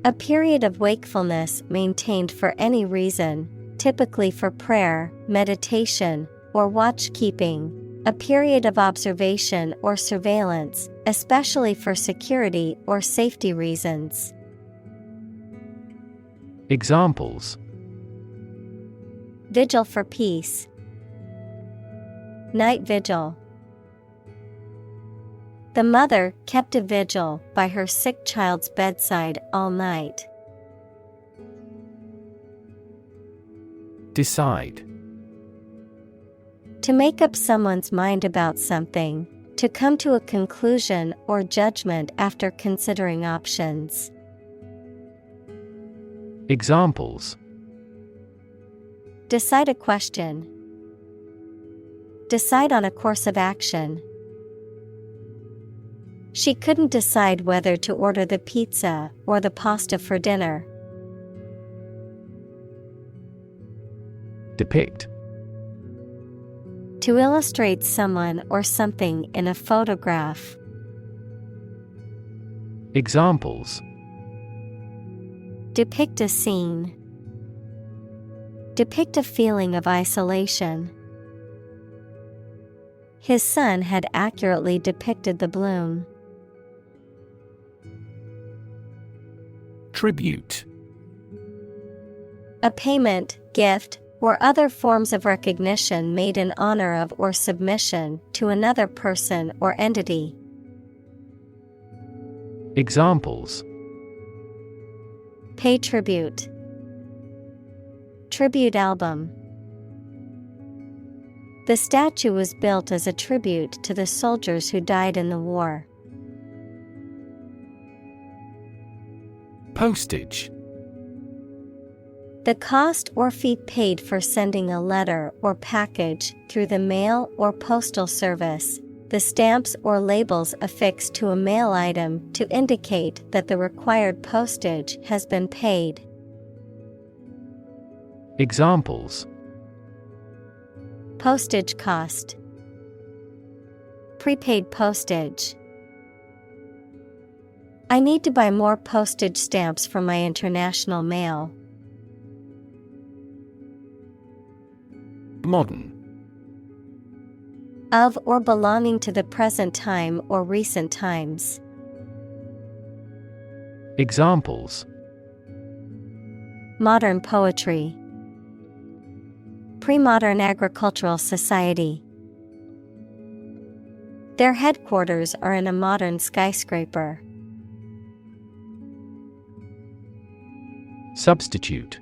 A period of wakefulness maintained for any reason, typically for prayer, meditation, or watch-keeping, a period of observation or surveillance, especially for security or safety reasons. Examples: Vigil for peace. Night vigil. The mother kept a vigil by her sick child's bedside all night. Decide. To make up someone's mind about something, to come to a conclusion or judgment after considering options. Examples: Decide a question. Decide on a course of action. She couldn't decide whether to order the pizza or the pasta for dinner. Depict. To illustrate someone or something in a photograph. Examples: Depict a scene. Depict a feeling of isolation. His son had accurately depicted the bloom. Tribute. A payment, gift, or other forms of recognition made in honor of or submission to another person or entity. Examples: Pay tribute. Tribute album. The statue was built as a tribute to the soldiers who died in the war. Postage. The cost or fee paid for sending a letter or package through the mail or postal service, the stamps or labels affixed to a mail item to indicate that the required postage has been paid. Examples: Postage cost. Prepaid postage. I need to buy more postage stamps for my international mail. Modern. Of or belonging to the present time or recent times. Examples: Modern poetry. Pre-modern agricultural society. Their headquarters are in a modern skyscraper. Substitute.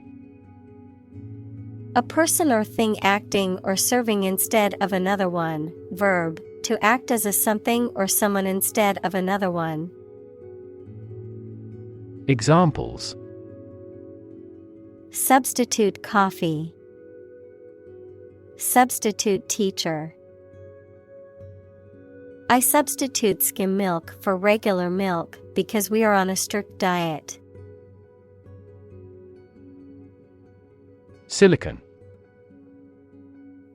A person or thing acting or serving instead of another one. Verb, to act as a something or someone instead of another one. Examples: Substitute coffee. Substitute teacher. I substitute skim milk for regular milk because we are on a strict diet. Silicon.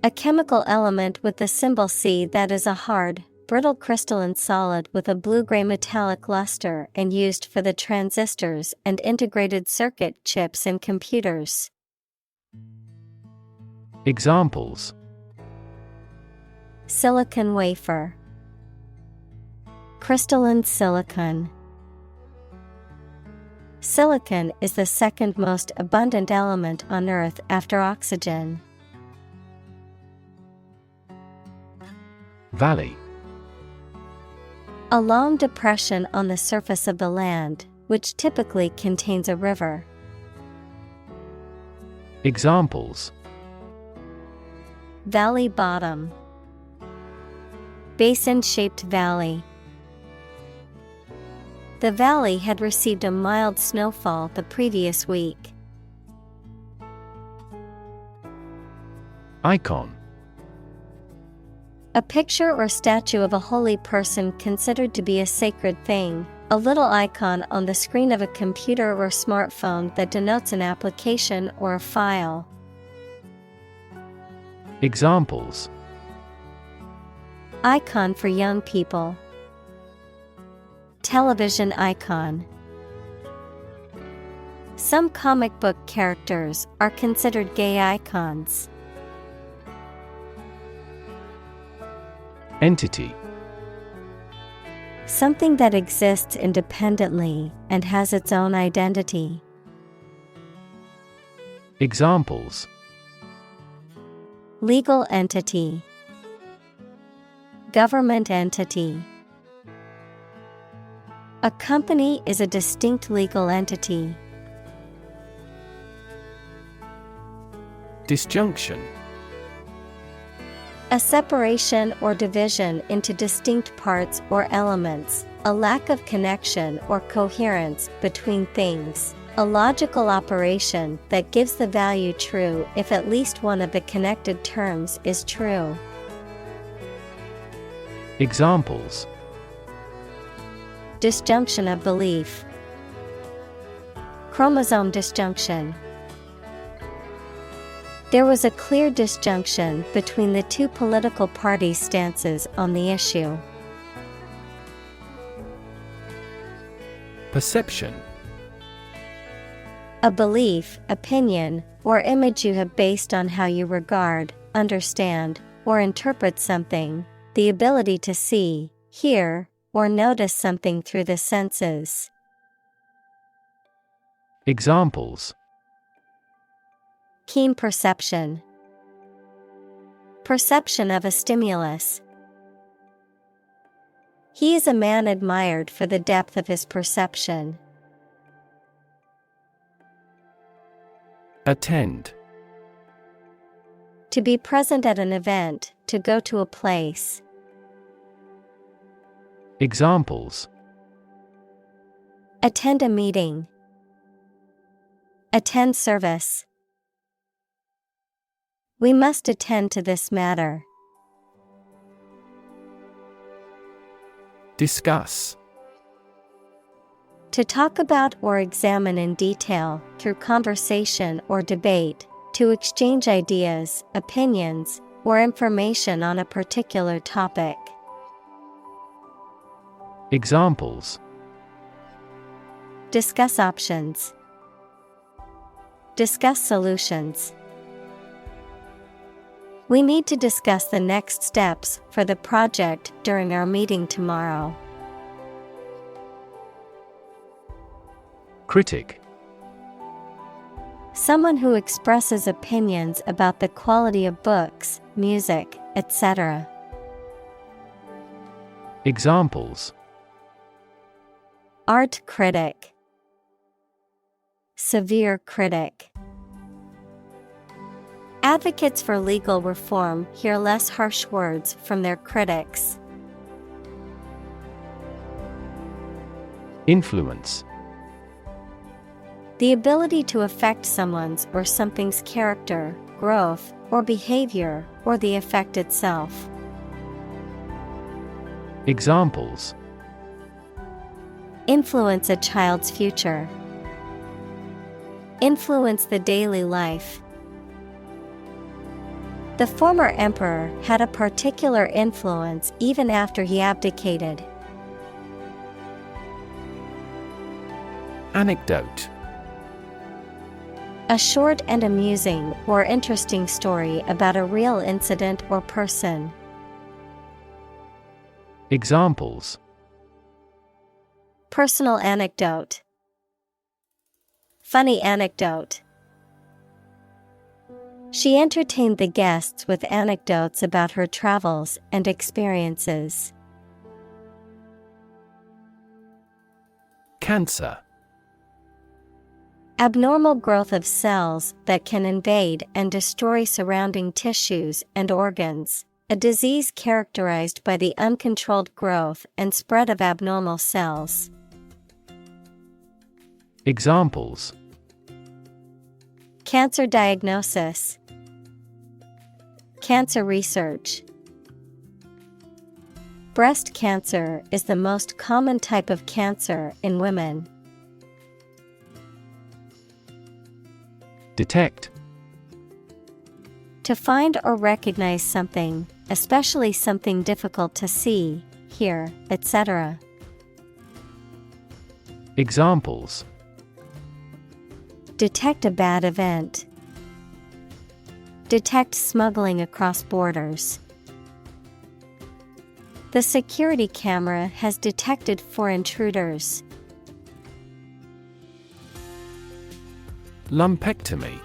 A chemical element with the symbol C that is a hard, brittle crystalline solid with a blue-gray metallic luster and used for the transistors and integrated circuit chips in computers. Examples: Silicon wafer. Crystalline silicon. Silicon is the second most abundant element on Earth after oxygen. Valley. A long depression on the surface of the land, which typically contains a river. Examples: Valley bottom. Basin-shaped valley. The valley had received a mild snowfall the previous week. Icon. A picture or statue of a holy person considered to be a sacred thing, a little icon on the screen of a computer or smartphone that denotes an application or a file. Examples: Icon for young people. Television icon. Some comic book characters are considered gay icons. Entity. Something that exists independently and has its own identity. Examples: Legal entity, government entity. A company is a distinct legal entity. Disjunction. A separation or division into distinct parts or elements, a lack of connection or coherence between things, a logical operation that gives the value true if at least one of the connected terms is true. Examples: Disjunction of belief, chromosome disjunction. There was a clear disjunction between the two political parties' stances on the issue. Perception. A belief, opinion, or image you have based on how you regard, understand, or interpret something, the ability to see, hear, or notice something through the senses. Examples: Keen perception, perception of a stimulus. He is a man admired for the depth of his perception. Attend. To be present at an event, to go to a place. Examples: Attend a meeting, attend service. We must attend to this matter. Discuss. To talk about or examine in detail, through conversation or debate, to exchange ideas, opinions, or information on a particular topic. Examples: Discuss options, discuss solutions. We need to discuss the next steps for the project during our meeting tomorrow. Critic. Someone who expresses opinions about the quality of books, music, etc. Examples: Art critic, severe critic. Advocates for legal reform hear less harsh words from their critics. Influence. The ability to affect someone's or something's character, growth, or behavior, or the effect itself. Examples: Influence a child's future. Influence the daily life. The former emperor had a particular influence even after he abdicated. Anecdote. A short and amusing or interesting story about a real incident or person. Examples: Personal anecdote, funny anecdote. She entertained the guests with anecdotes about her travels and experiences. Cancer. Abnormal growth of cells that can invade and destroy surrounding tissues and organs. A disease characterized by the uncontrolled growth and spread of abnormal cells. Examples: Cancer diagnosis, cancer research. Breast cancer is the most common type of cancer in women. Detect. To find or recognize something, especially something difficult to see, hear, etc. Examples: Detect a bad event. Detect smuggling across borders. The security camera has detected 4 intruders. Lumpectomy.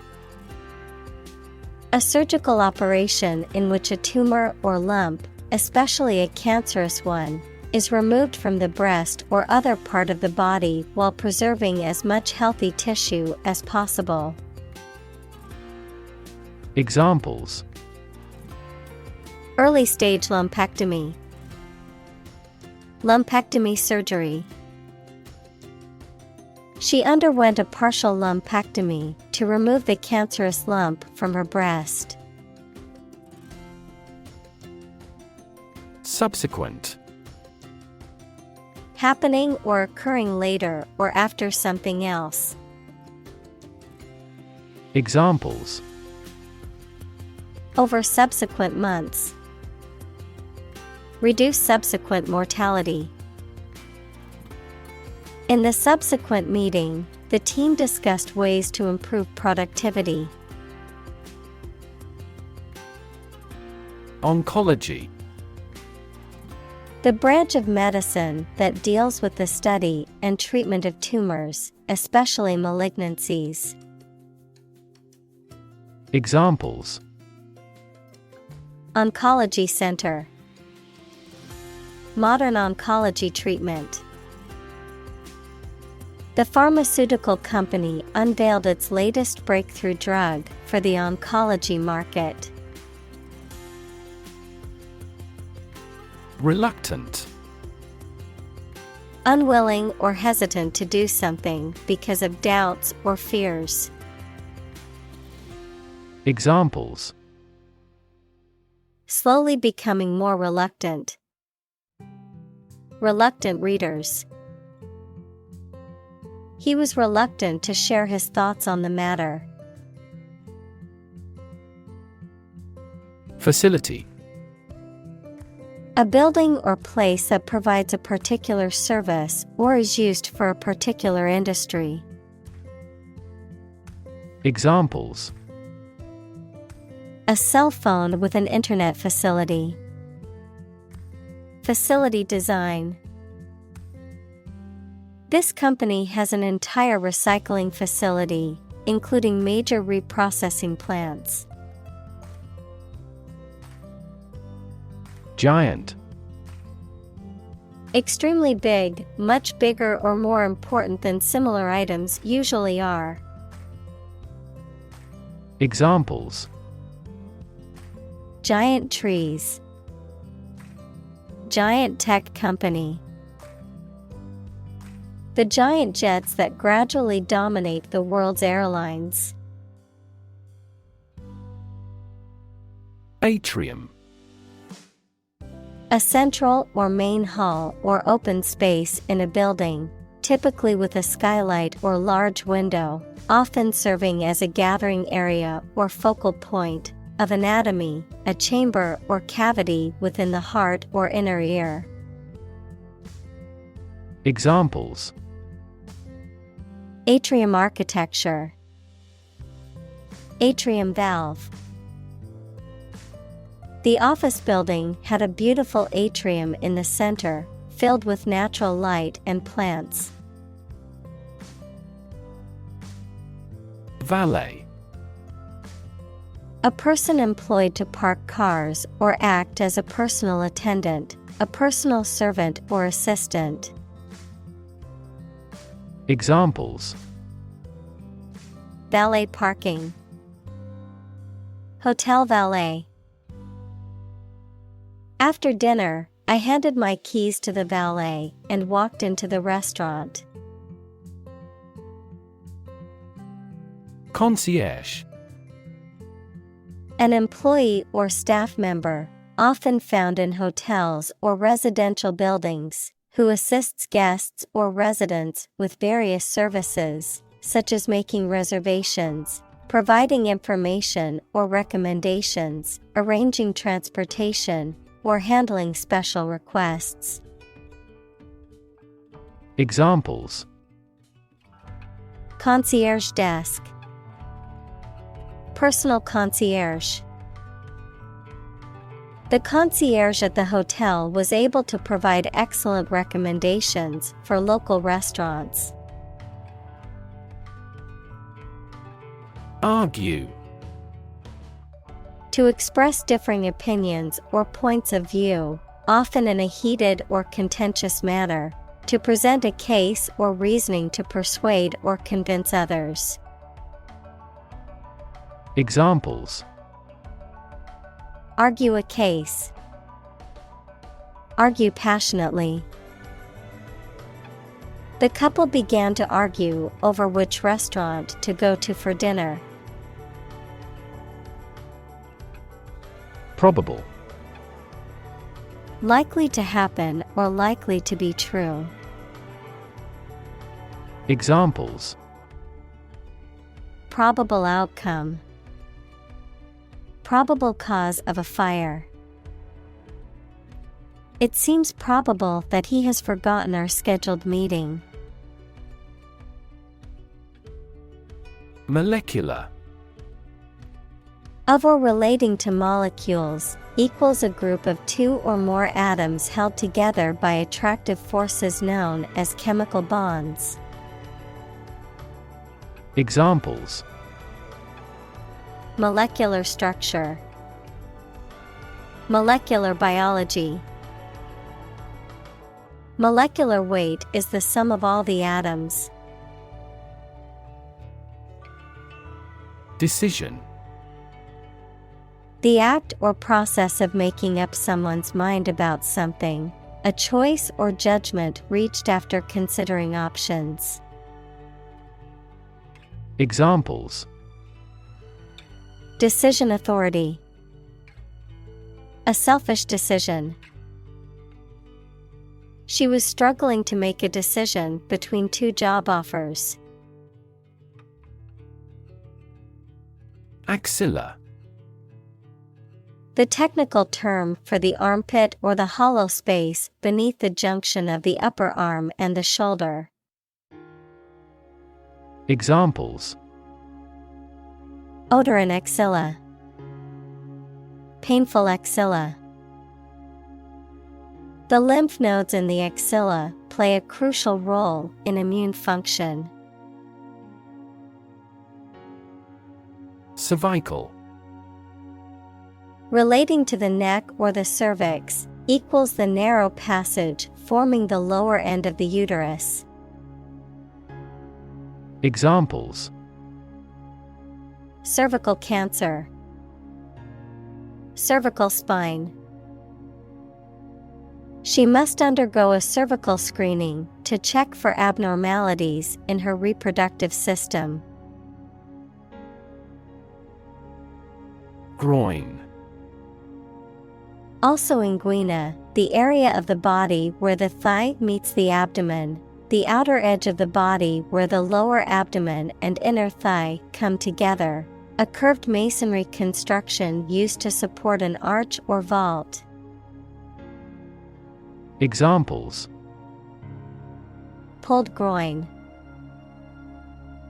A surgical operation in which a tumor or lump, especially a cancerous one, is removed from the breast or other part of the body while preserving as much healthy tissue as possible. Examples: Early stage lumpectomy, lumpectomy surgery. She underwent a partial lumpectomy to remove the cancerous lump from her breast. Subsequent. Happening or occurring later or after something else. Examples: Over subsequent months. Reduce subsequent mortality. In the subsequent meeting, the team discussed ways to improve productivity. Oncology. The branch of medicine that deals with the study and treatment of tumors, especially malignancies. Examples: Oncology center. Modern oncology treatment. The pharmaceutical company unveiled its latest breakthrough drug for the oncology market. Reluctant. Unwilling or hesitant to do something because of doubts or fears. Examples: Slowly becoming more reluctant. Reluctant readers. He was reluctant to share his thoughts on the matter. Facility. A building or place that provides a particular service or is used for a particular industry. Examples: A cell phone with an internet facility. Facility design. This company has an entire recycling facility, including major reprocessing plants. Giant. Extremely big, much bigger or more important than similar items usually are. Examples: Giant trees. Giant tech company. The giant jets that gradually dominate the world's airlines. Atrium. A central or main hall or open space in a building, typically with a skylight or large window, often serving as a gathering area or focal point of anatomy, a chamber or cavity within the heart or inner ear. Examples: Atrium architecture. Atrium valve. The office building had a beautiful atrium in the center, filled with natural light and plants. Valet. A person employed to park cars or act as a personal attendant, a personal servant or assistant. Examples: Valet parking. Hotel valet. After dinner, I handed my keys to the valet and walked into the restaurant. Concierge. An employee or staff member, often found in hotels or residential buildings, who assists guests or residents with various services, such as making reservations, providing information or recommendations, arranging transportation, or handling special requests. Examples: Concierge desk. Personal concierge. The concierge at the hotel was able to provide excellent recommendations for local restaurants. Argue. To express differing opinions or points of view, often in a heated or contentious manner, to present a case or reasoning to persuade or convince others. Examples: Argue a case. Argue passionately. The couple began to argue over which restaurant to go to for dinner. Probable. Likely to happen or likely to be true. Examples: Probable outcome. Probable cause of a fire. It seems probable that he has forgotten our scheduled meeting. Molecular. Of or relating to molecules, equals a group of two or more atoms held together by attractive forces known as chemical bonds. Examples: Molecular structure. Molecular biology. Molecular weight is the sum of all the atoms. Decision. The act or process of making up someone's mind about something, a choice or judgment reached after considering options. Examples: Decision authority. A selfish decision. She was struggling to make a decision between two job offers. Axilla. The technical term for the armpit or the hollow space beneath the junction of the upper arm and the shoulder. Examples: Odor in axilla. Painful axilla. The lymph nodes in the axilla play a crucial role in immune function. Cervical. Relating to the neck or the cervix, equals the narrow passage forming the lower end of the uterus. Examples: Cervical cancer. Cervical spine. She must undergo a cervical screening to check for abnormalities in her reproductive system. Groin. Also inguina, the area of the body where the thigh meets the abdomen, the outer edge of the body where the lower abdomen and inner thigh come together, a curved masonry construction used to support an arch or vault. Examples: Pulled groin.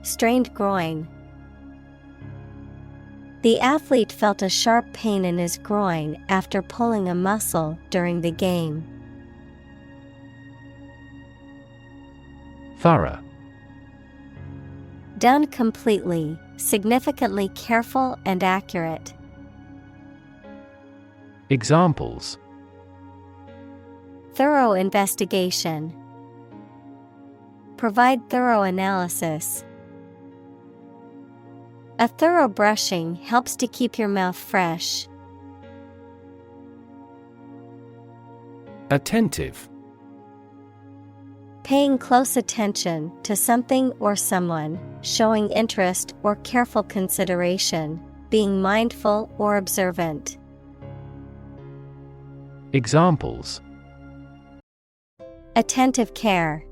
Strained groin. The athlete felt a sharp pain in his groin after pulling a muscle during the game. Thorough. Done completely, significantly careful and accurate. Examples: Thorough investigation. Provide thorough analysis. A thorough brushing helps to keep your mouth fresh. Attentive. Paying close attention to something or someone, showing interest or careful consideration, being mindful or observant. Examples: Attentive care.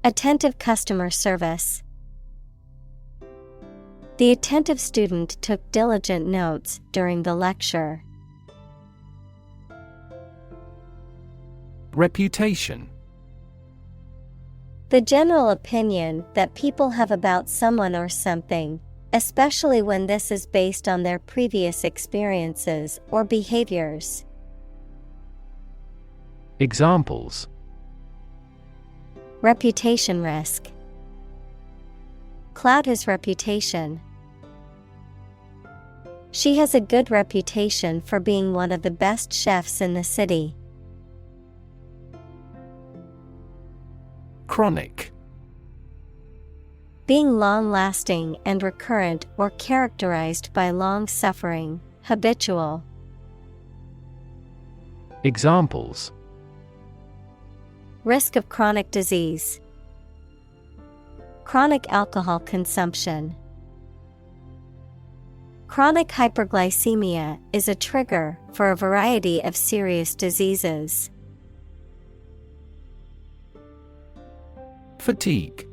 Attentive customer service. The attentive student took diligent notes during the lecture. Reputation. The general opinion that people have about someone or something, especially when this is based on their previous experiences or behaviors. Examples: Reputation risk. Cloud his reputation. She has a good reputation for being one of the best chefs in the city. Chronic. Being long-lasting and recurrent or characterized by long suffering, habitual. Examples: Risk of chronic disease. Chronic alcohol consumption. Chronic hyperglycemia is a trigger for a variety of serious diseases. Fatigue.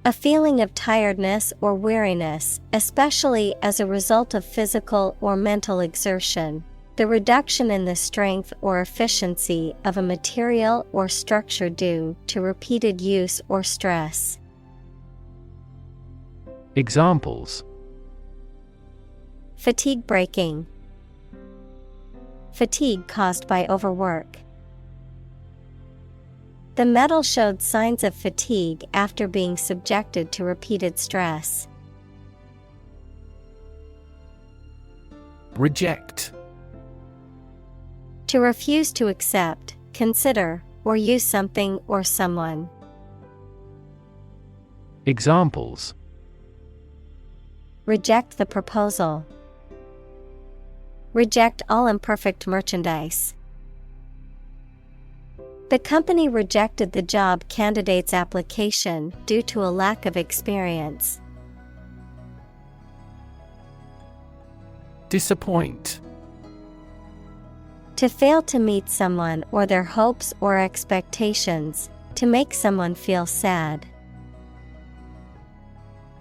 A feeling of tiredness or weariness, especially as a result of physical or mental exertion. The reduction in the strength or efficiency of a material or structure due to repeated use or stress. Examples: Fatigue breaking. Fatigue caused by overwork. The medal showed signs of fatigue after being subjected to repeated stress. Reject. To refuse to accept, consider, or use something or someone. Examples: Reject the proposal. Reject all imperfect merchandise. The company rejected the job candidate's application due to a lack of experience. Disappoint. To fail to meet someone or their hopes or expectations, to make someone feel sad.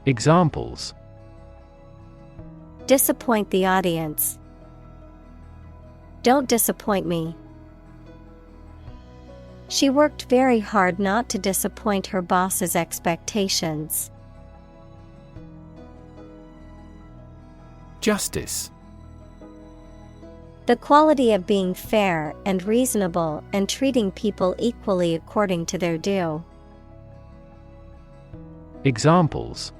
Examples: Disappoint the audience. Don't disappoint me. She worked very hard not to disappoint her boss's expectations. Justice. The quality of being fair and reasonable and treating people equally according to their due. Examples: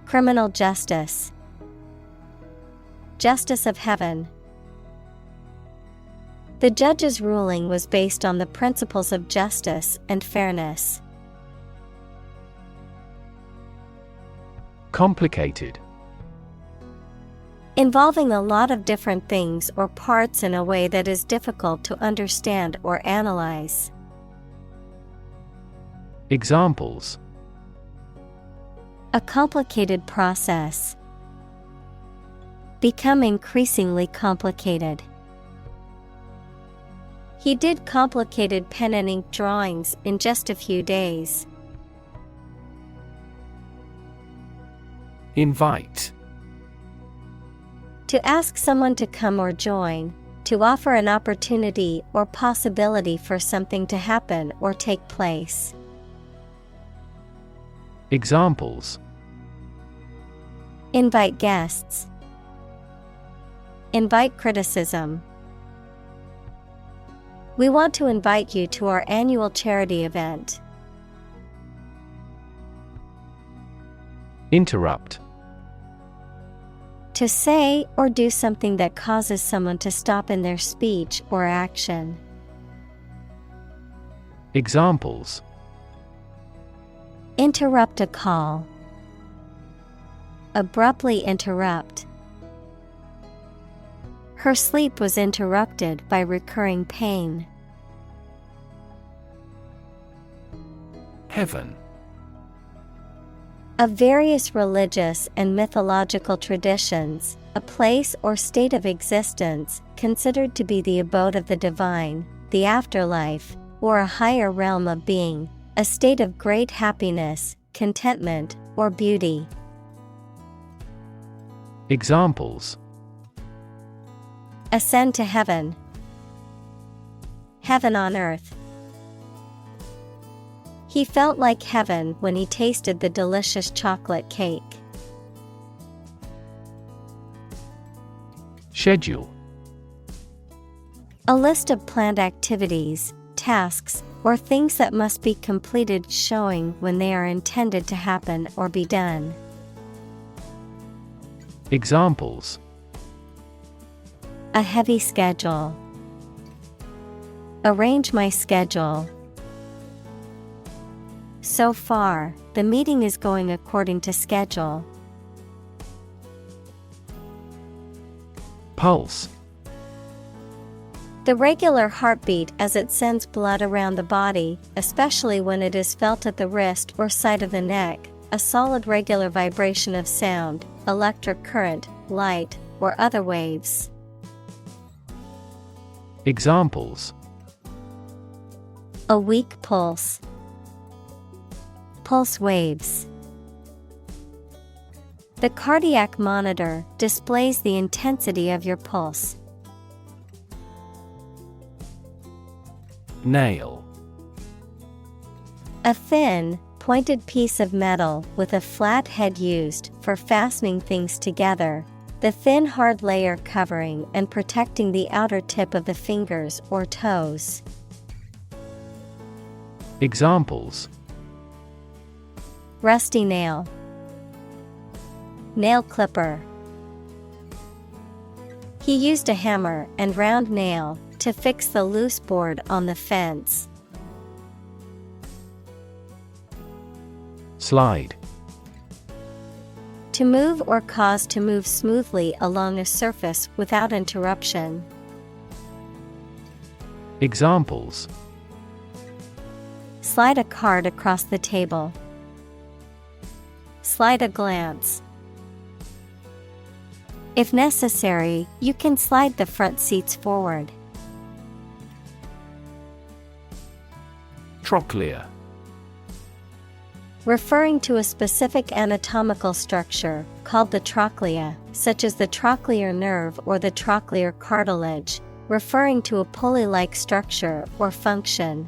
Criminal justice. Justice of heaven. The judge's ruling was based on the principles of justice and fairness. Complicated. Involving a lot of different things or parts in a way that is difficult to understand or analyze. Examples: A complicated process. Become increasingly complicated. He did complicated pen and ink drawings in just a few days. Invite. To ask someone to come or join, to offer an opportunity or possibility for something to happen or take place. Examples: Invite guests. Invite criticism. We want to invite you to our annual charity event. Interrupt. To say or do something that causes someone to stop in their speech or action. Examples: Interrupt a call. Abruptly interrupt. Her sleep was interrupted by recurring pain. Heaven. Of various religious and mythological traditions, a place or state of existence considered to be the abode of the divine, the afterlife, or a higher realm of being, a state of great happiness, contentment, or beauty. Examples: Ascend to heaven. Heaven on earth. He felt like heaven when he tasted the delicious chocolate cake. Schedule. A list of planned activities, tasks, or things that must be completed showing when they are intended to happen or be done. Examples: A heavy schedule. Arrange my schedule. So far, the meeting is going according to schedule. Pulse. The regular heartbeat as it sends blood around the body, especially when it is felt at the wrist or side of the neck, a solid regular vibration of sound, electric current, light, or other waves. Examples: A weak pulse. Pulse waves. The cardiac monitor displays the intensity of your pulse. Nail. A thin, pointed piece of metal with a flat head used for fastening things together, the thin hard layer covering and protecting the outer tip of the fingers or toes. Examples: Rusty nail. Nail clipper. He used a hammer and round nail to fix the loose board on the fence. Slide. To move or cause to move smoothly along a surface without interruption. Examples: Slide a card across the table. Slide a glance. If necessary, you can slide the front seats forward. Trochlea. Referring to a specific anatomical structure, called the trochlea, such as the trochlear nerve or the trochlear cartilage, referring to a pulley-like structure or function.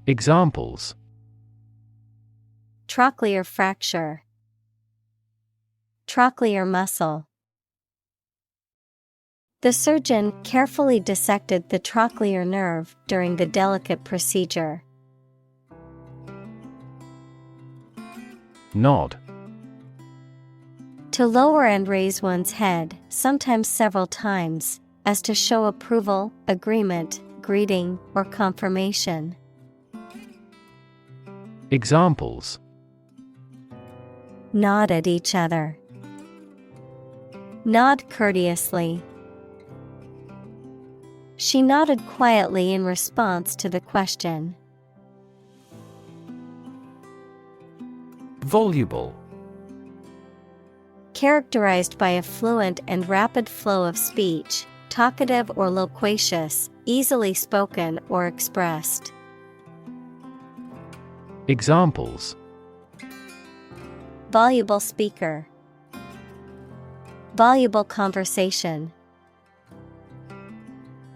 Examples: Trochlear fracture. Trochlear muscle. The surgeon carefully dissected the trochlear nerve during the delicate procedure. Nod. To lower and raise one's head, sometimes several times, as to show approval, agreement, greeting, or confirmation. Examples: Nod at each other. Nod courteously. She nodded quietly in response to the question. Voluble. Characterized by a fluent and rapid flow of speech, talkative or loquacious, easily spoken or expressed. Examples: Voluble speaker. Voluble conversation.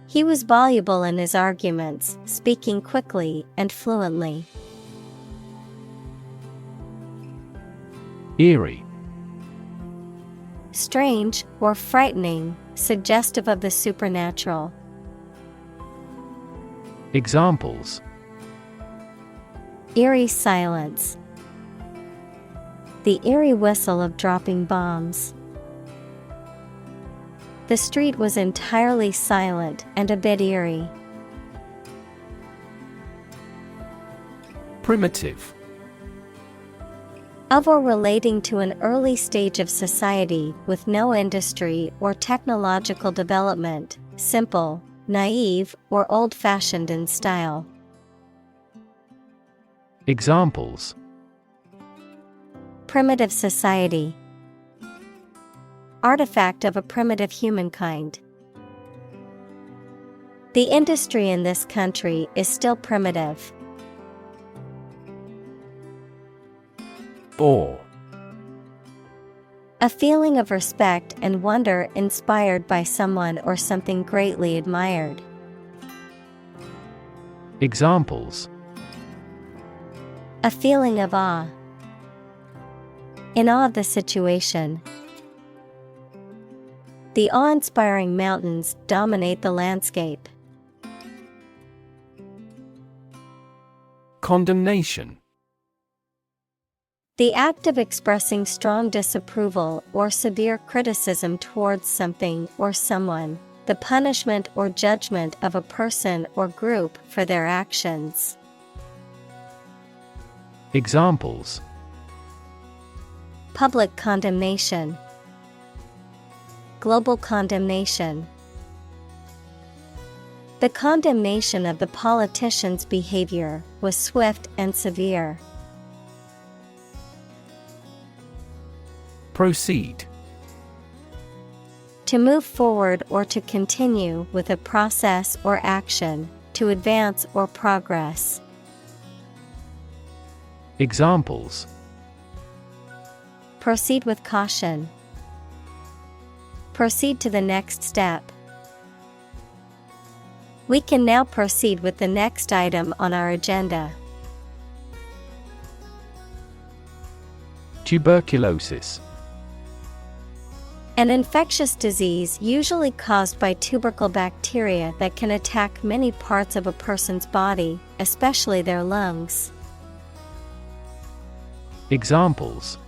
He was voluble in his arguments, speaking quickly and fluently. Eerie. Strange or frightening, suggestive of the supernatural. Examples: Eerie silence. The eerie whistle of dropping bombs. The street was entirely silent and a bit eerie. Primitive. Of or relating to an early stage of society with no industry or technological development, simple, naive, or old-fashioned in style. Examples: Primitive society. Artifact of a primitive humankind. The industry in this country is still primitive. Awe. A feeling of respect and wonder inspired by someone or something greatly admired. Examples: A feeling of awe. In awe of the situation. The awe-inspiring mountains dominate the landscape. Condemnation. The act of expressing strong disapproval or severe criticism towards something or someone. The punishment or judgment of a person or group for their actions. Examples: Public condemnation. Global condemnation. The condemnation of the politician's behavior was swift and severe. Proceed. To move forward or to continue with a process or action, to advance or progress. Examples: Proceed with caution. Proceed to the next step. We can now proceed with the next item on our agenda. Tuberculosis. An infectious disease usually caused by tubercle bacteria that can attack many parts of a person's body, especially their lungs. Examples: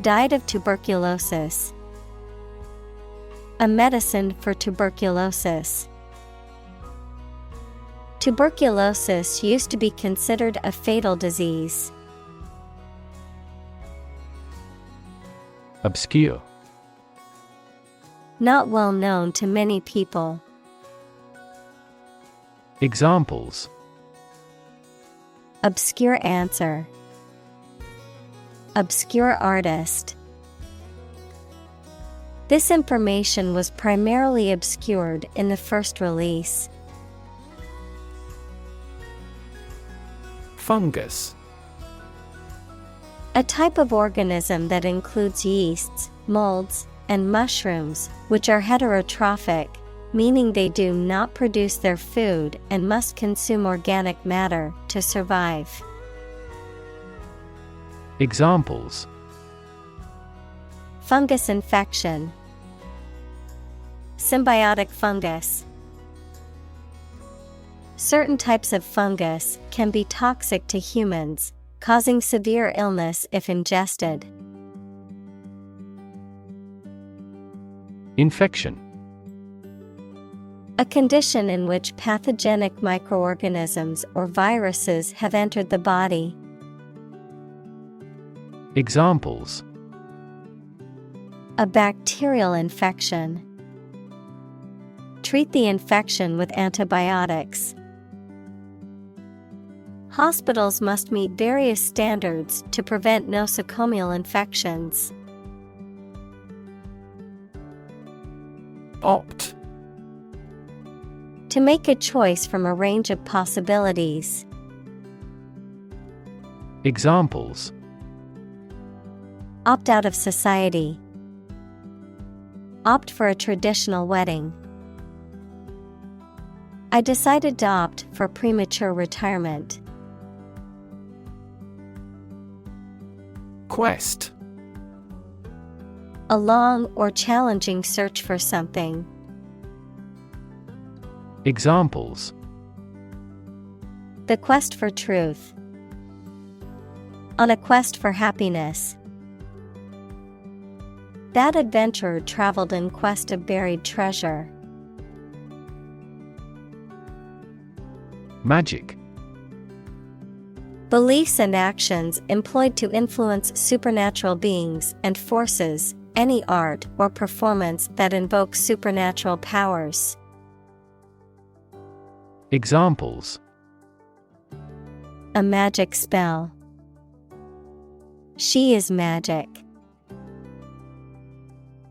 Died of tuberculosis. A medicine for tuberculosis. Tuberculosis used to be considered a fatal disease. Obscure. Not well known to many people. Examples: Obscure answer. Obscure artist. This information was primarily obscured in the first release. Fungus. A type of organism that includes yeasts, molds, and mushrooms, which are heterotrophic, meaning they do not produce their food and must consume organic matter to survive. Examples: Fungus infection. Symbiotic fungus. Certain types of fungus can be toxic to humans, causing severe illness if ingested. Infection. A condition in which pathogenic microorganisms or viruses have entered the body. Examples: A bacterial infection. Treat the infection with antibiotics. Hospitals must meet various standards to prevent nosocomial infections. Opt. To make a choice from a range of possibilities. Examples: Opt out of society. Opt for a traditional wedding. I decided to opt for premature retirement. Quest. A long or challenging search for something. Examples: The quest for truth. On a quest for happiness. That adventurer traveled in quest of buried treasure. Magic. Beliefs and actions employed to influence supernatural beings and forces, any art or performance that invokes supernatural powers. Examples: A magic spell. She is magic.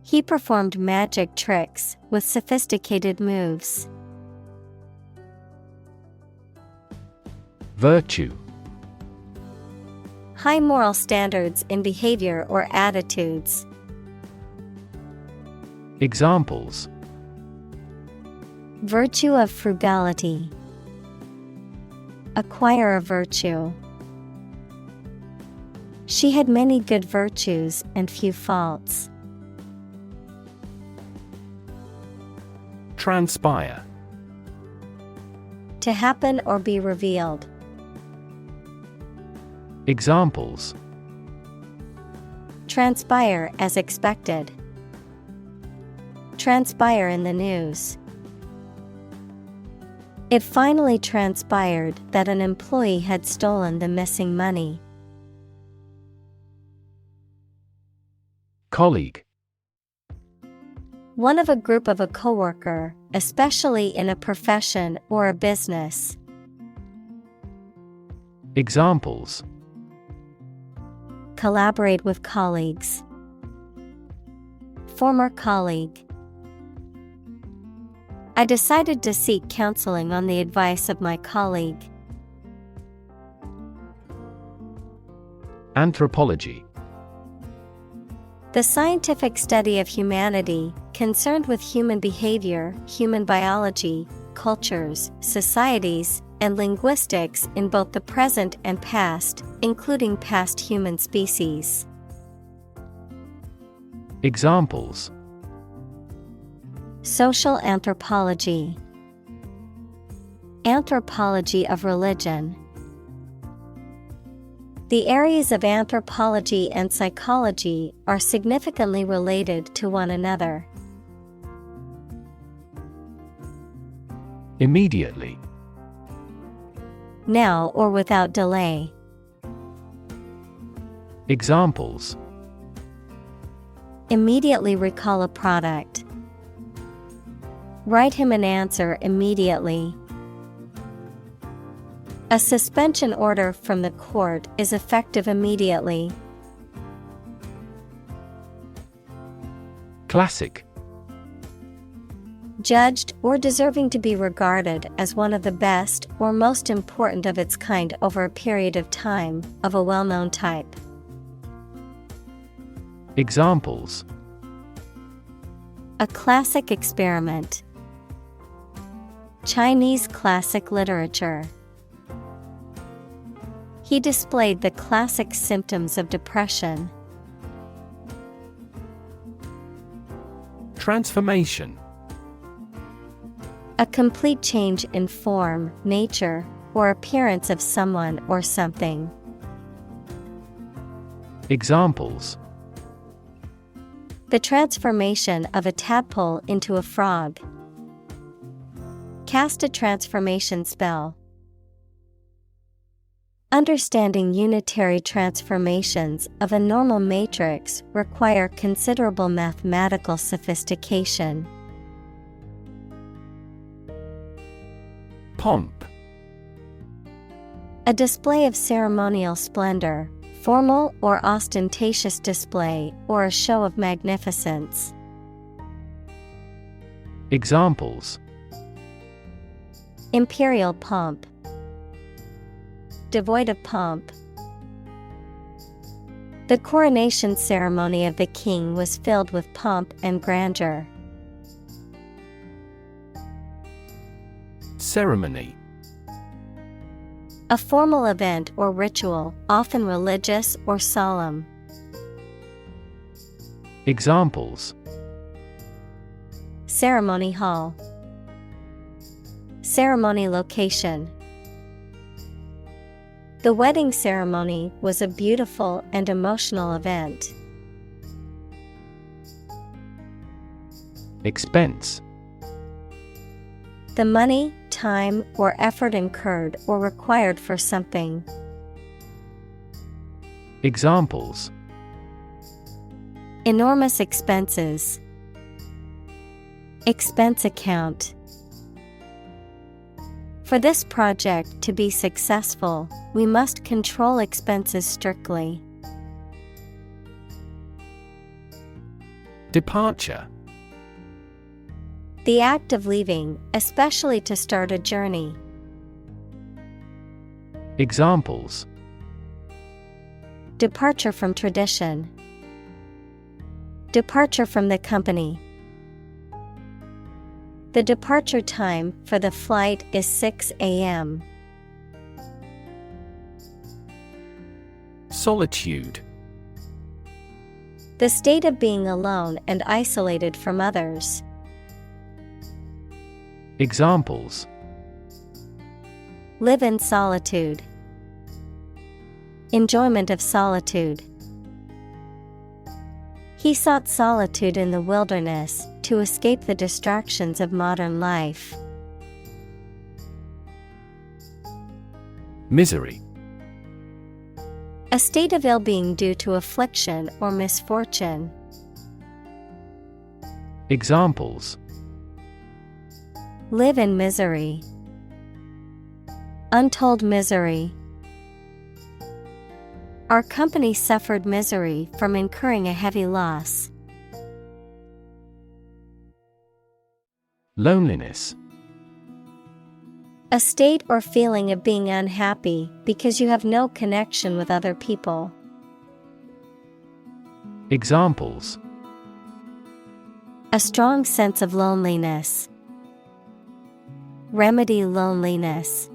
He performed magic tricks with sophisticated moves. Virtue. High moral standards in behavior or attitudes. Examples: Virtue of frugality. acquire a virtue. She had many good virtues and few faults. Transpire. To happen or be revealed. Examples: transpire as expected. Transpire in the news. It finally transpired that an employee had stolen the missing money. Colleague. One of a group of a coworker, especially in a profession or a business. Examples: collaborate with colleagues. Former colleague. I decided to seek counseling on the advice of my colleague. Anthropology. The scientific study of humanity, concerned with human behavior, human biology, cultures, societies, and linguistics in both the present and past, including past human species. Examples: social anthropology. Anthropology of religion. The areas of anthropology and psychology are significantly related to one another. Immediately. Now or without delay. Examples: immediately recall a product. Write him an answer immediately. A suspension order from the court is effective immediately. Classic. Judged or deserving to be regarded as one of the best or most important of its kind over a period of time, of a well-known type. Examples: a classic experiment. Chinese classic literature. He displayed the classic symptoms of depression. Transformation. A complete change in form, nature, or appearance of someone or something. Examples: the transformation of a tadpole into a frog. Cast a transformation spell. Understanding unitary transformations of a normal matrix require considerable mathematical sophistication. Pomp. A display of ceremonial splendor, formal or ostentatious display or a show of magnificence. Examples: imperial pomp. Devoid of pomp. The coronation ceremony of the king was filled with pomp and grandeur. Ceremony. A formal event or ritual, often religious or solemn. Examples: ceremony hall. Ceremony location. The wedding ceremony was a beautiful and emotional event. Expense. The money, time, or effort incurred or required for something. Examples: enormous expenses. Expense account. For this project to be successful, we must control expenses strictly. Departure. The act of leaving, especially to start a journey. Examples: departure from tradition. Departure from the company. The departure time for the flight is 6 a.m. Solitude. The state of being alone and isolated from others. Examples: Live in solitude. Enjoyment of solitude. He sought solitude in the wilderness to escape the distractions of modern life. Misery. A state of ill-being due to affliction or misfortune. Examples: Live in misery. Untold misery. Our company suffered misery from incurring a heavy loss. Loneliness. A state or feeling of being unhappy because you have no connection with other people. Examples: A strong sense of loneliness. Remedy loneliness.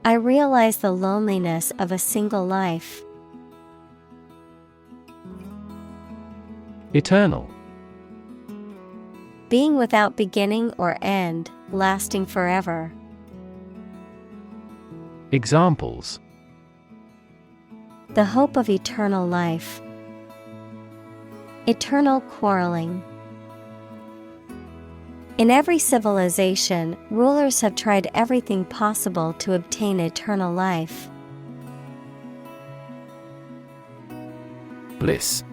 I realize the loneliness of a single life. Eternal. Being without beginning or end, lasting forever. Examples: The hope of eternal life. Eternal quarreling. In every civilization, rulers have tried everything possible to obtain eternal life. Bliss.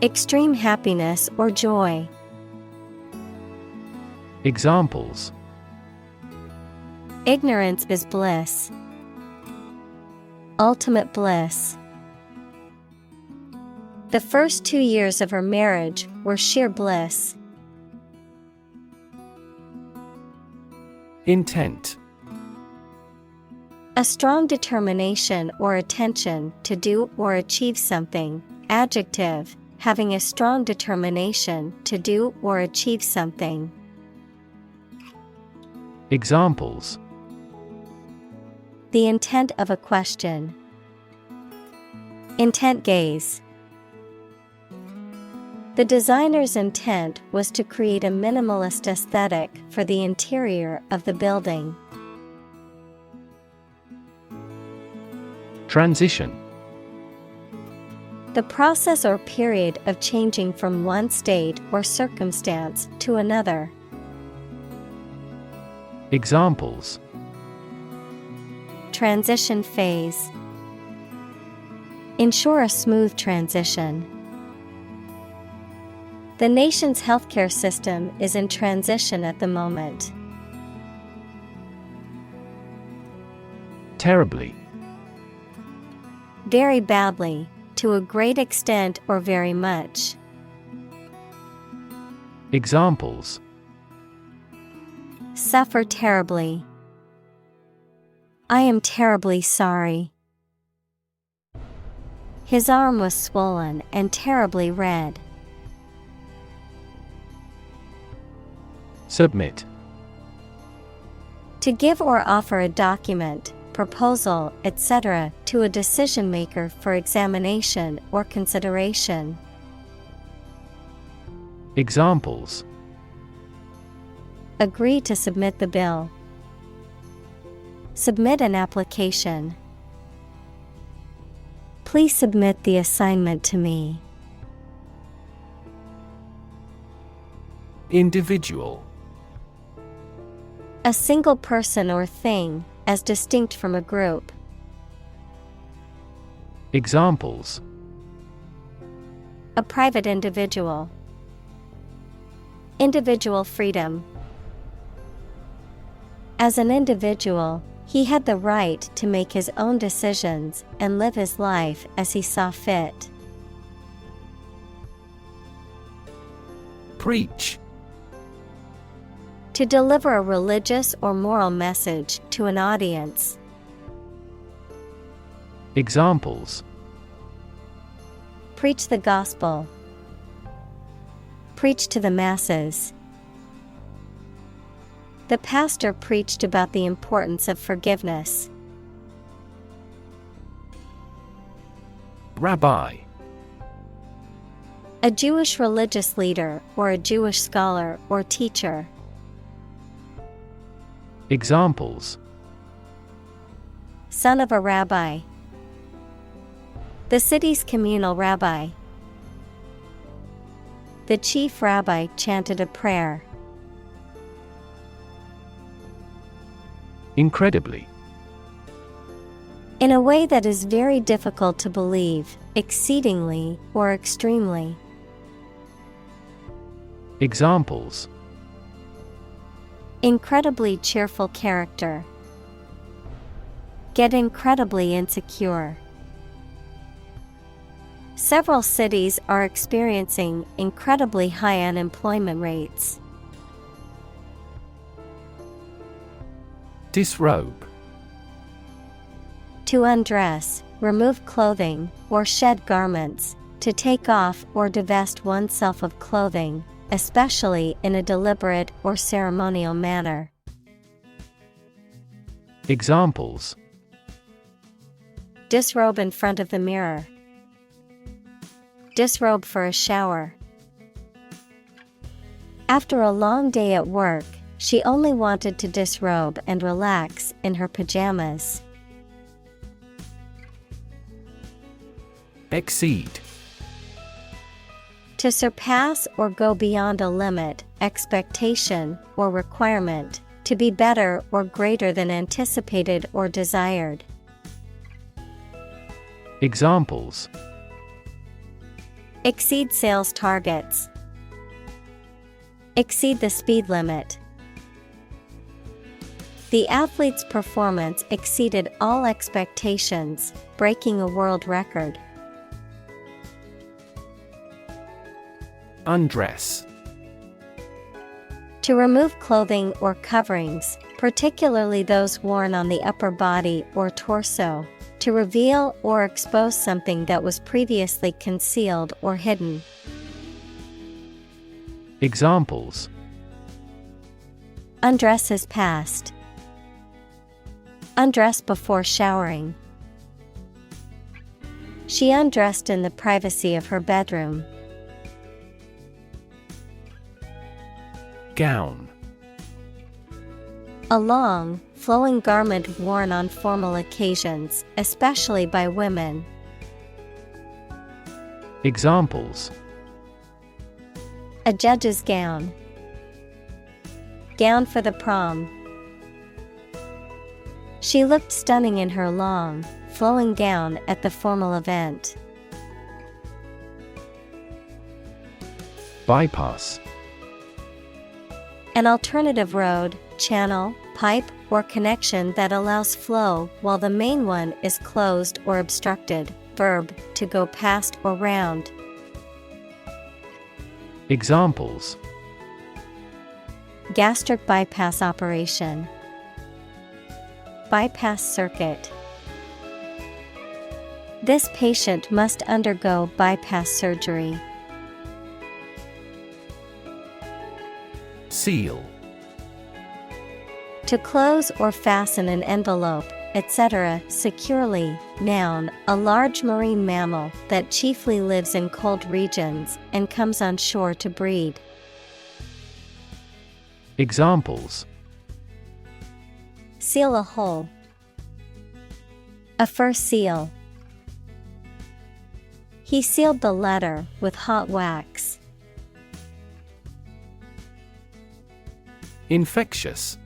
Extreme happiness or joy. Examples: Ignorance is bliss. Ultimate bliss. The first 2 years of her marriage were sheer bliss. Intent. A strong determination or attention to do or achieve something. Adjective, having a strong determination to do or achieve something. Examples: The intent of a question. Intent gaze. The designer's intent was to create a minimalist aesthetic for the interior of the building. Transition. The process or period of changing from one state or circumstance to another. Examples: Transition phase. Ensure a smooth transition. The nation's healthcare system is in transition at the moment. Terribly. Very badly, to a great extent or very much. Examples: Suffer terribly. I am terribly sorry. His arm was swollen and terribly red. Submit. To give or offer a document, proposal, etc. to a decision maker for examination or consideration. Examples: Agree to submit the bill. Submit an application. Please submit the assignment to me. Individual. A single person or thing, as distinct from a group. Examples: A private individual. Individual freedom. As an individual, he had the right to make his own decisions and live his life as he saw fit. Preach. To deliver a religious or moral message to an audience. Examples: Preach the gospel. Preach to the masses. The pastor preached about the importance of forgiveness. Rabbi. A Jewish religious leader or a Jewish scholar or teacher. Examples: Son of a rabbi. The city's communal rabbi. The chief rabbi chanted a prayer. Incredibly. In a way that is very difficult to believe, exceedingly, or extremely. Examples: Incredibly cheerful character. Get incredibly insecure. Several cities are experiencing incredibly high unemployment rates. Disrobe. To undress, remove clothing, or shed garments, to take off or divest oneself of clothing, especially in a deliberate or ceremonial manner. Examples: Disrobe in front of the mirror. Disrobe for a shower. After a long day at work, she only wanted to disrobe and relax in her pajamas. Exceed. To surpass or go beyond a limit, expectation, or requirement, to be better or greater than anticipated or desired. Examples: Exceed sales targets. Exceed the speed limit. The athlete's performance exceeded all expectations, breaking a world record. Undress. To remove clothing or coverings, particularly those worn on the upper body or torso, to reveal or expose something that was previously concealed or hidden. Examples: Undress his past. Undress before showering. She undressed in the privacy of her bedroom. Gown. A long, flowing garment worn on formal occasions, especially by women. Examples: A judge's gown. Gown for the prom. She looked stunning in her long, flowing gown at the formal event. Bypass. An alternative road, channel, pipe, or connection that allows flow while the main one is closed or obstructed. Verb, to go past or round. Examples: Gastric bypass operation. Bypass circuit. This patient must undergo bypass surgery. Seal. To close or fasten an envelope, etc. securely. Noun, a large marine mammal that chiefly lives in cold regions and comes on shore to breed. Examples: Seal a hole. A fur seal. He sealed the letter with hot wax. Infectious.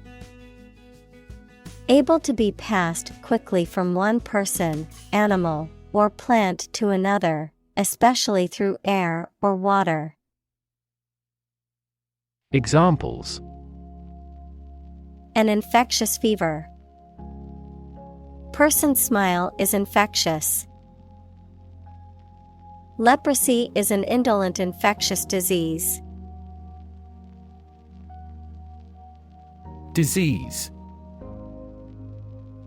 Able to be passed quickly from one person, animal, or plant to another, especially through air or water. Examples: An infectious fever. Person's smile is infectious. Leprosy is an indolent infectious disease. Disease.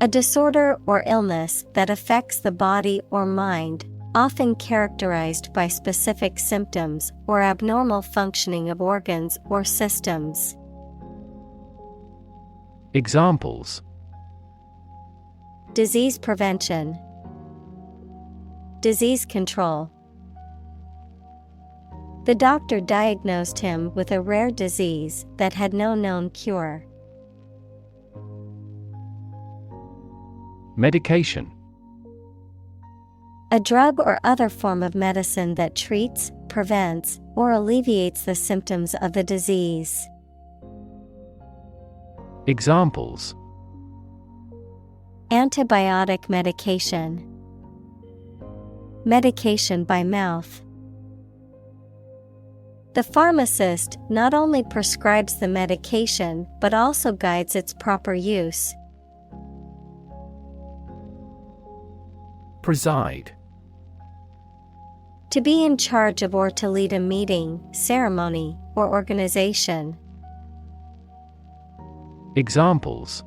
A disorder or illness that affects the body or mind, often characterized by specific symptoms or abnormal functioning of organs or systems. Examples: Disease prevention. Disease control. The doctor diagnosed him with a rare disease that had no known cure. Medication. A drug or other form of medicine that treats, prevents, or alleviates the symptoms of the disease. Examples: antibiotic medication, medication by mouth. The pharmacist not only prescribes the medication but also guides its proper use. Preside. To be in charge of or to lead a meeting, ceremony, or organization. Examples: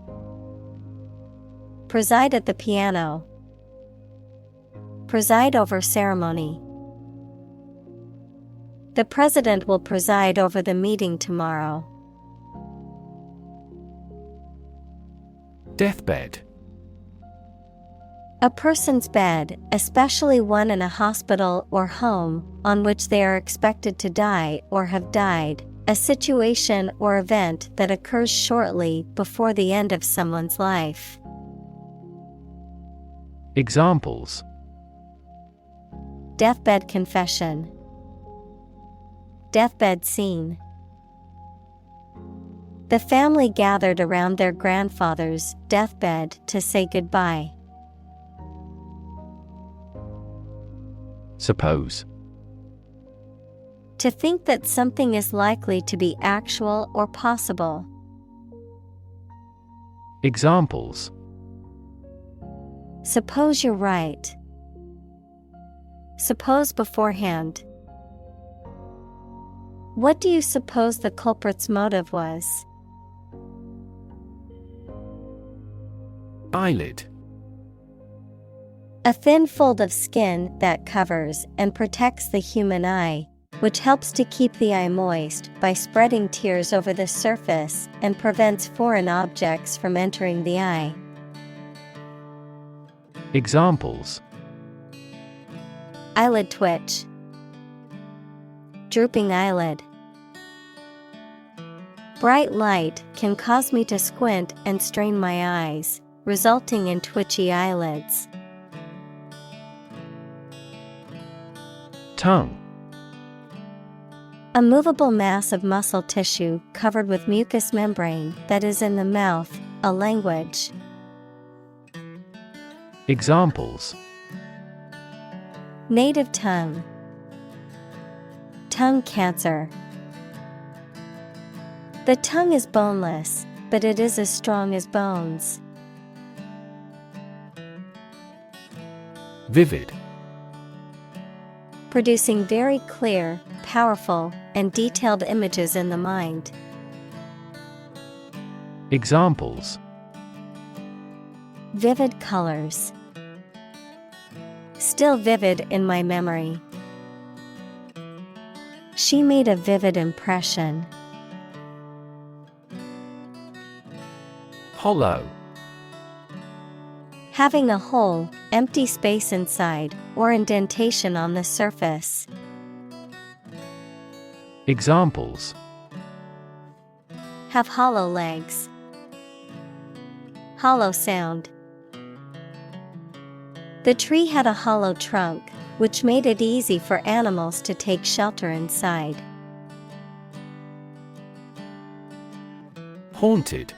preside at the piano, preside over ceremony. The president will preside over the meeting tomorrow. Deathbed. A person's bed, especially one in a hospital or home, on which they are expected to die or have died, a situation or event that occurs shortly before the end of someone's life. Examples: deathbed confession, deathbed scene. The family gathered around their grandfather's deathbed to say goodbye. Suppose. To think that something is likely to be actual or possible. Examples: suppose you're right. Suppose beforehand. What do you suppose the culprit's motive was? Eyelid. A thin fold of skin that covers and protects the human eye, which helps to keep the eye moist by spreading tears over the surface and prevents foreign objects from entering the eye. Examples: eyelid twitch, drooping eyelid. Bright light can cause me to squint and strain my eyes, resulting in twitchy eyelids. Tongue. A movable mass of muscle tissue covered with mucous membrane that is in the mouth, a language. Examples: native tongue, tongue cancer. The tongue is boneless, but it is as strong as bones. Vivid. Producing very clear, powerful, and detailed images in the mind. Examples: vivid colors. Still vivid in my memory. She made a vivid impression. Hollow. Having a hole, empty space inside, or indentation on the surface. Examples: have hollow legs. Hollow sound. The tree had a hollow trunk, which made it easy for animals to take shelter inside. Haunted.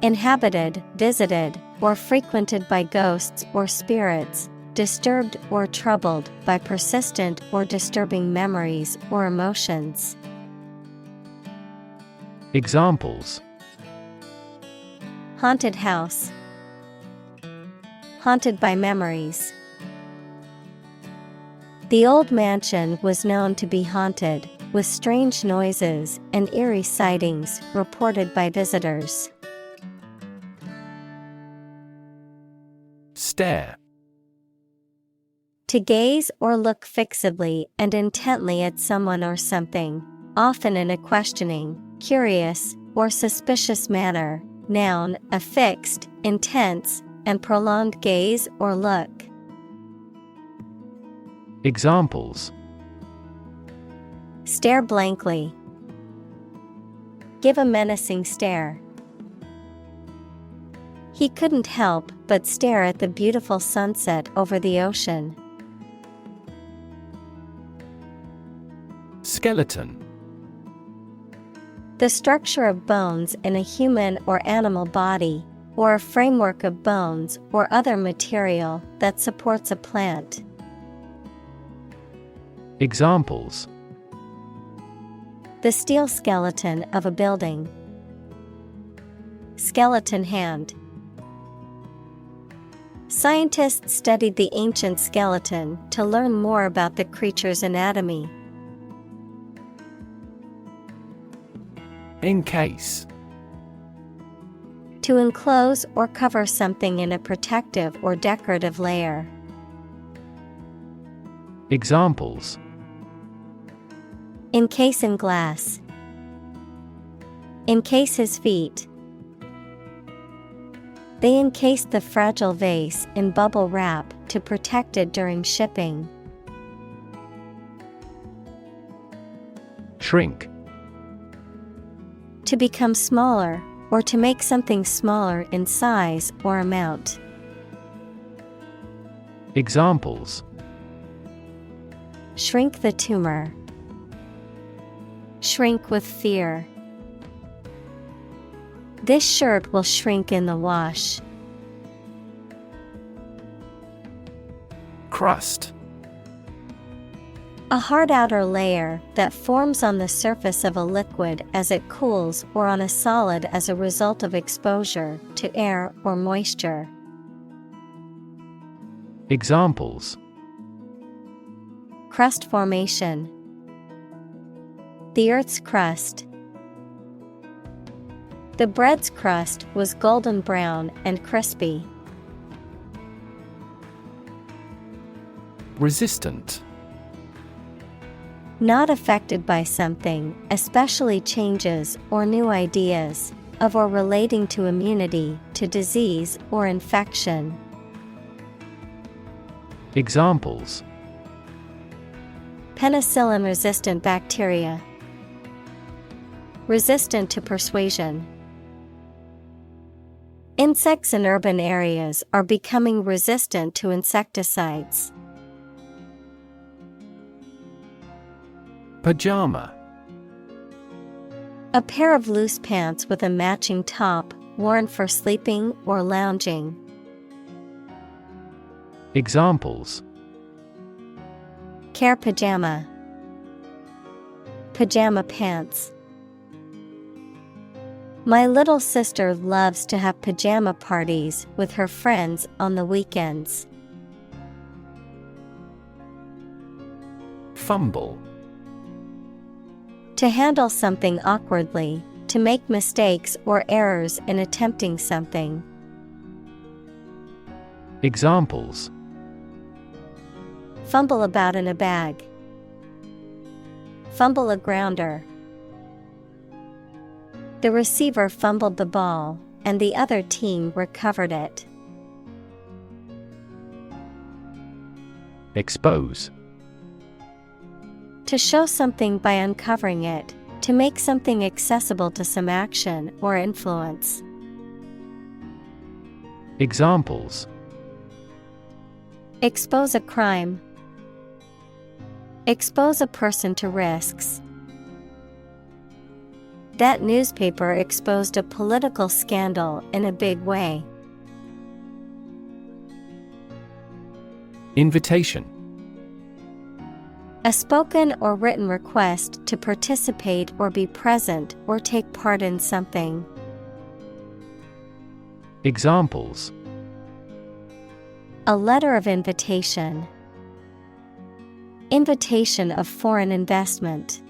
Inhabited, visited, or frequented by ghosts or spirits, disturbed or troubled by persistent or disturbing memories or emotions. Examples: haunted house. Haunted by memories. The old mansion was known to be haunted, with strange noises and eerie sightings reported by visitors. Stare. To gaze or look fixedly and intently at someone or something, often in a questioning, curious, or suspicious manner. Noun, a fixed, intense, and prolonged gaze or look. Examples. Stare blankly. Give a menacing stare. He couldn't help but stare at the beautiful sunset over the ocean. Skeleton. The structure of bones in a human or animal body, or a framework of bones or other material that supports a plant. Examples. The steel skeleton of a building. Skeleton hand. Scientists studied the ancient skeleton to learn more about the creature's anatomy. Encase. To enclose or cover something in a protective or decorative layer. Examples. Encase in glass. Encase his feet. They encased the fragile vase in bubble wrap to protect it during shipping. Shrink. To become smaller, or to make something smaller in size or amount. Examples. Shrink the tumor. Shrink with fear. This shirt will shrink in the wash. Crust. A hard outer layer that forms on the surface of a liquid as it cools or on a solid as a result of exposure to air or moisture. Examples. Crust formation. The Earth's crust. The bread's crust was golden brown and crispy. Resistant. Not affected by something, especially changes or new ideas, of or relating to immunity, to disease or infection. Examples. Penicillin-resistant bacteria. Resistant to persuasion. Insects in urban areas are becoming resistant to insecticides. Pajama. A pair of loose pants with a matching top, worn for sleeping or lounging. Examples. Care pajama. Pajama pants. My little sister loves to have pajama parties with her friends on the weekends. Fumble. To handle something awkwardly, to make mistakes or errors in attempting something. Examples. Fumble about in a bag. Fumble a grounder. The receiver fumbled the ball, and the other team recovered it. Expose. To show something by uncovering it, to make something accessible to some action or influence. Examples. Expose a crime. Expose a person to risks. That newspaper exposed a political scandal in a big way. Invitation. A spoken or written request to participate or be present or take part in something. Examples. A letter of invitation. Invitation of foreign investment.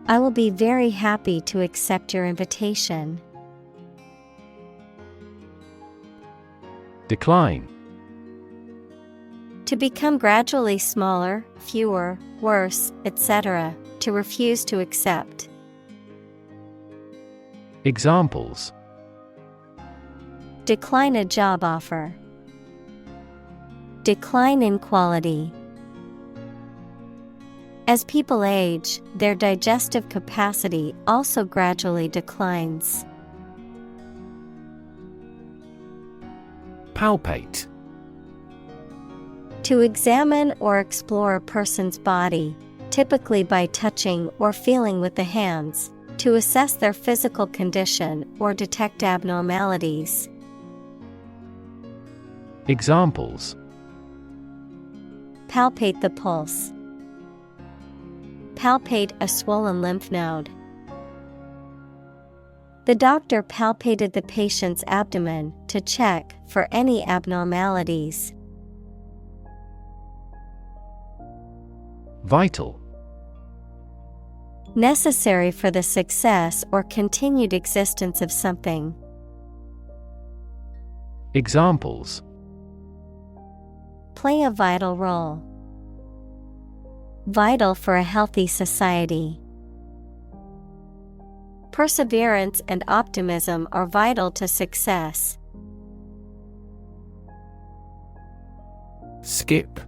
I will be very happy to accept your invitation. Decline. To become gradually smaller, fewer, worse, etc., to refuse to accept. Examples. Decline a job offer. Decline in quality. As people age, their digestive capacity also gradually declines. Palpate. To examine or explore a person's body, typically by touching or feeling with the hands, to assess their physical condition or detect abnormalities. Examples: Palpate the pulse. Palpate a swollen lymph node. The doctor palpated the patient's abdomen to check for any abnormalities. Vital. Necessary for the success or continued existence of something. Examples: Play a vital role. Vital for a healthy society. Perseverance and optimism are vital to success. Skip.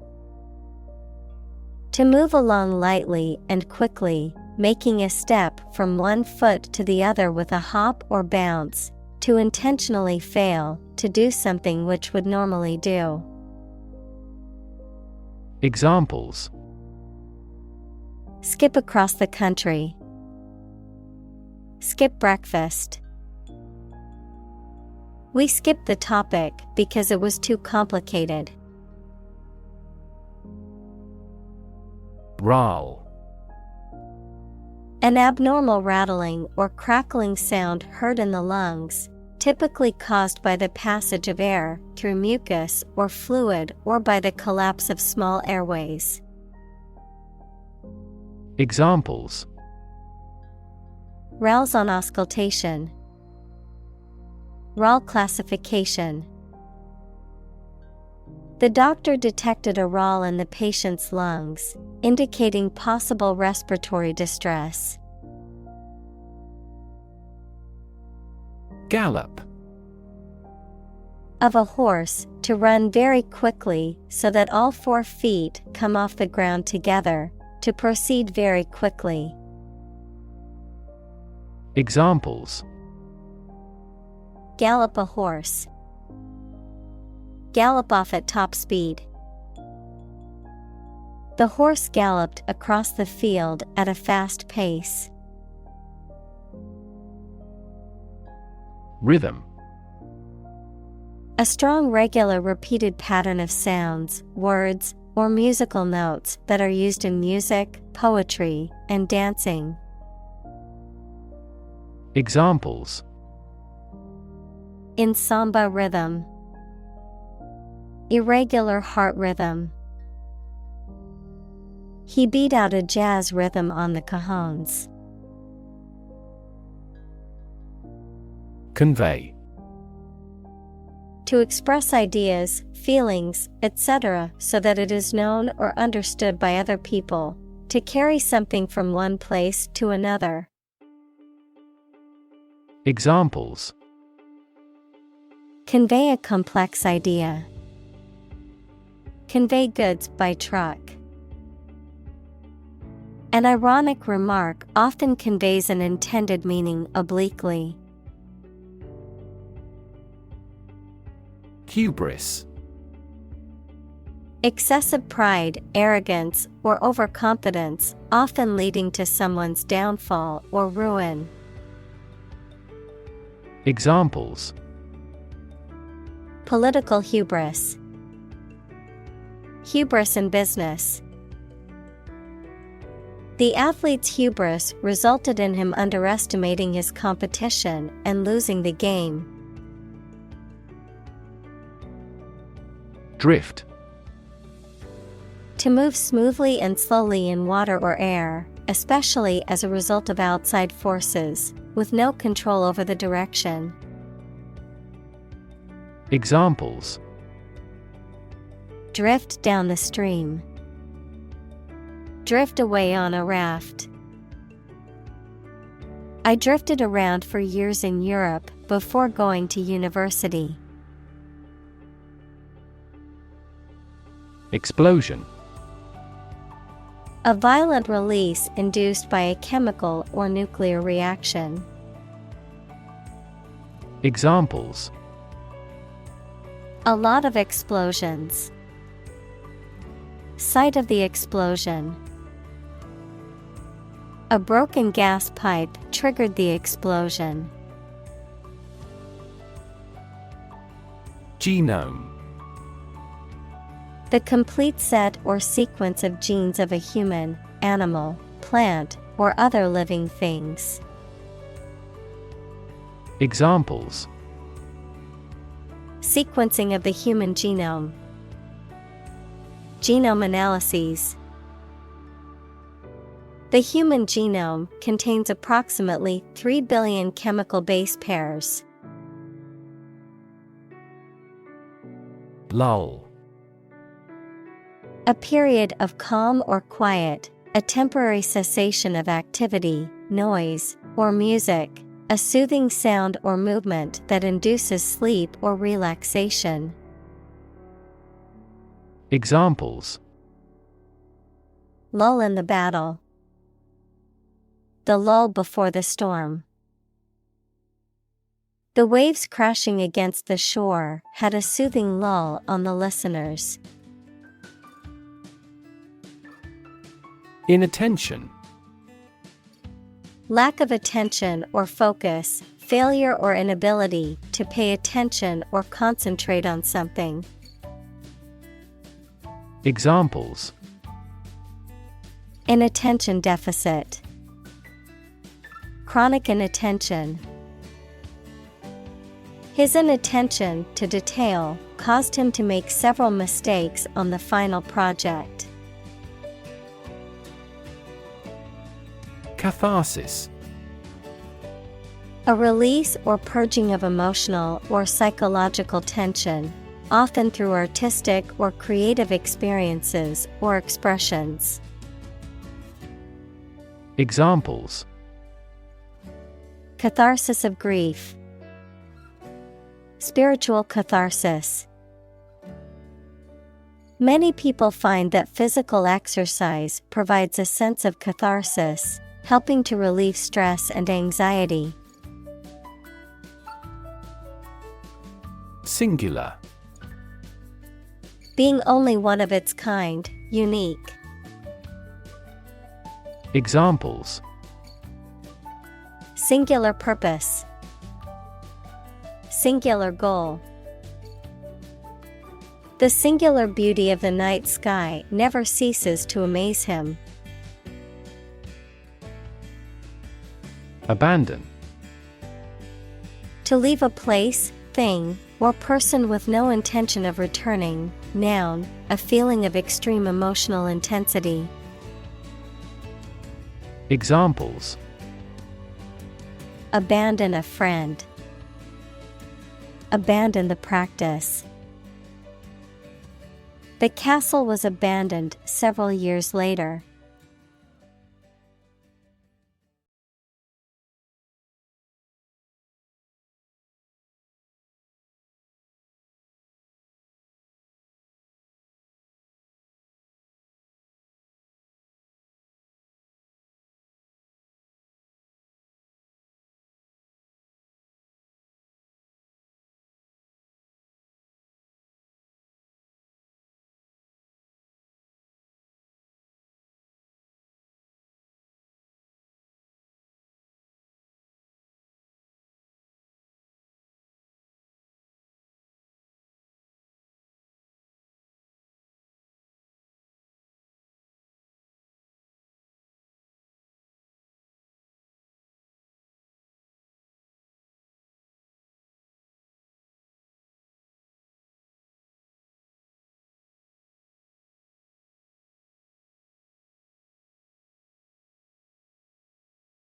To move along lightly and quickly, making a step from one foot to the other with a hop or bounce, to intentionally fail to do something which would normally do. Examples: Skip across the country. Skip breakfast. We skipped the topic because it was too complicated. Roll. An abnormal rattling or crackling sound heard in the lungs, typically caused by the passage of air through mucus or fluid or by the collapse of small airways. Examples: Rouse on auscultation. Raw classification. The doctor detected a roll in the patient's lungs, indicating possible respiratory distress. Gallop. Of a horse, to run very quickly so that all 4 feet come off the ground together, to proceed very quickly. Examples: Gallop a horse. Gallop off at top speed. The horse galloped across the field at a fast pace. Rhythm. A strong, regular, repeated pattern of sounds, words, or musical notes that are used in music, poetry, and dancing. Examples: In samba rhythm. Irregular heart rhythm. He beat out a jazz rhythm on the cajones. Convey. To express ideas, feelings, etc., so that it is known or understood by other people. To carry something from one place to another. Examples: Convey a complex idea. Convey goods by truck. An ironic remark often conveys an intended meaning obliquely. Hubris. Excessive pride, arrogance, or overconfidence, often leading to someone's downfall or ruin. Examples: Political hubris. Hubris in business. The athlete's hubris resulted in him underestimating his competition and losing the game. Drift. To move smoothly and slowly in water or air, especially as a result of outside forces, with no control over the direction. Examples: Drift down the stream. Drift away on a raft. I drifted around for years in Europe before going to university. Explosion. A violent release induced by a chemical or nuclear reaction. Examples: a lot of explosions. Site of the explosion. A broken gas pipe triggered the explosion. Genome. The complete set or sequence of genes of a human, animal, plant, or other living things. Examples: sequencing of the human genome. Genome analyses. The human genome contains approximately 3 billion chemical base pairs. Lull. A period of calm or quiet, a temporary cessation of activity, noise, or music, a soothing sound or movement that induces sleep or relaxation. Examples: lull in the battle. The lull before the storm. The waves crashing against the shore had a soothing lull on the listeners. Inattention. Lack of attention or focus, failure or inability to pay attention or concentrate on something. Examples: inattention deficit. Chronic inattention. His inattention to detail caused him to make several mistakes on the final project. Catharsis. A release or purging of emotional or psychological tension, often through artistic or creative experiences or expressions. Examples: catharsis of grief. Spiritual catharsis. Many people find that physical exercise provides a sense of catharsis, helping to relieve stress and anxiety. Singular. Being only one of its kind, unique. Examples: singular purpose. Singular goal. The singular beauty of the night sky never ceases to amaze him. Abandon. To leave a place, thing, or person with no intention of returning. Noun, a feeling of extreme emotional intensity. Examples: abandon a friend. Abandon the practice. The castle was abandoned several years later.